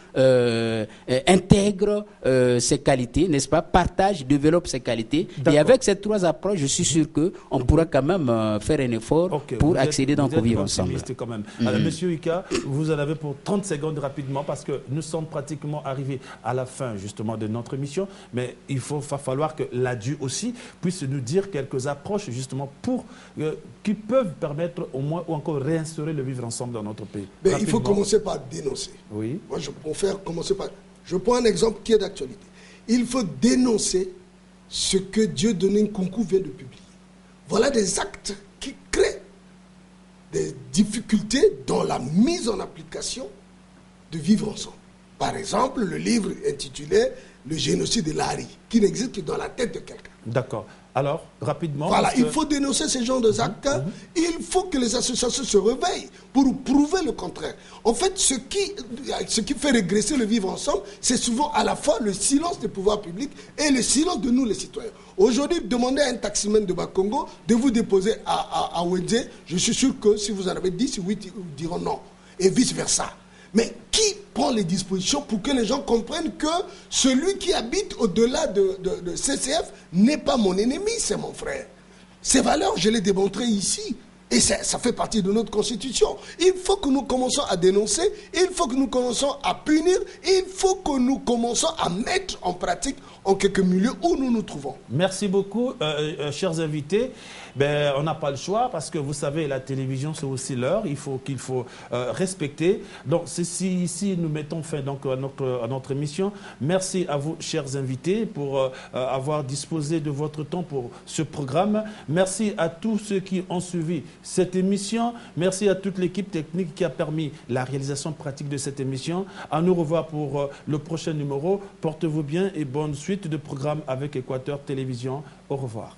intègre ses qualités, n'est-ce pas, partage, développe ses qualités. Et avec ces 3 approches, je suis sûr qu'on pourra quand même faire un effort pour accéder dans le vivre ensemble. Quand même. Alors, Monsieur Ika, vous en avez pour 30 secondes rapidement parce que nous sommes pratiquement arrivés à la fin justement de notre émission, mais il va falloir que l'ADU aussi puisse nous dire quelques approches justement pour qui peuvent permettre au moins ou encore réinstaurer le vivre ensemble dans notre pays. Il faut commencer par dénoncer. Oui. Moi, je préfère commencer par... Je prends un exemple qui est d'actualité. Il faut dénoncer ce que Dieudonné Nkunku vient de publier. Voilà des actes qui créent des difficultés dans la mise en application de vivre ensemble. Par exemple, le livre intitulé « Le génocide de Lahari » qui n'existe que dans la tête de quelqu'un. D'accord. Alors, rapidement... Voilà, il faut dénoncer ces genres d'actes. Il faut que les associations se réveillent pour prouver le contraire. En fait, ce qui fait régresser le vivre ensemble, c'est souvent à la fois le silence des pouvoirs publics et le silence de nous, les citoyens. Aujourd'hui, demandez à un taximan de Bakongo de vous déposer à Wendze. Je suis sûr que si vous en avez 10, 8 vous diront non. Et vice-versa. Mais qui prend les dispositions pour que les gens comprennent que celui qui habite au-delà de CCF n'est pas mon ennemi, c'est mon frère. Ces valeurs, je les démontré ici. Et ça fait partie de notre constitution. Il faut que nous commençons à dénoncer, il faut que nous commençons à punir, il faut que nous commençons à mettre en pratique en quelques milieux où nous nous trouvons. Merci beaucoup, chers invités. On n'a pas le choix parce que vous savez, la télévision, c'est aussi l'heure. Il faut respecter. Donc, ici, nous mettons fin donc, à notre émission. Merci à vous, chers invités, pour avoir disposé de votre temps pour ce programme. Merci à tous ceux qui ont suivi cette émission. Merci à toute l'équipe technique qui a permis la réalisation pratique de cette émission. À nous revoir pour le prochain numéro. Portez-vous bien et bonne suite de programme avec Équateur Télévision. Au revoir.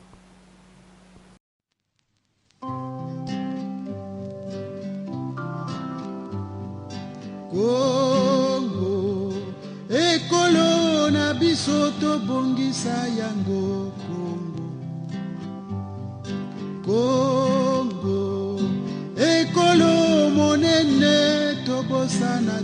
Congo ekolo na biso tobongisa yango Congo ekolo monene tobosana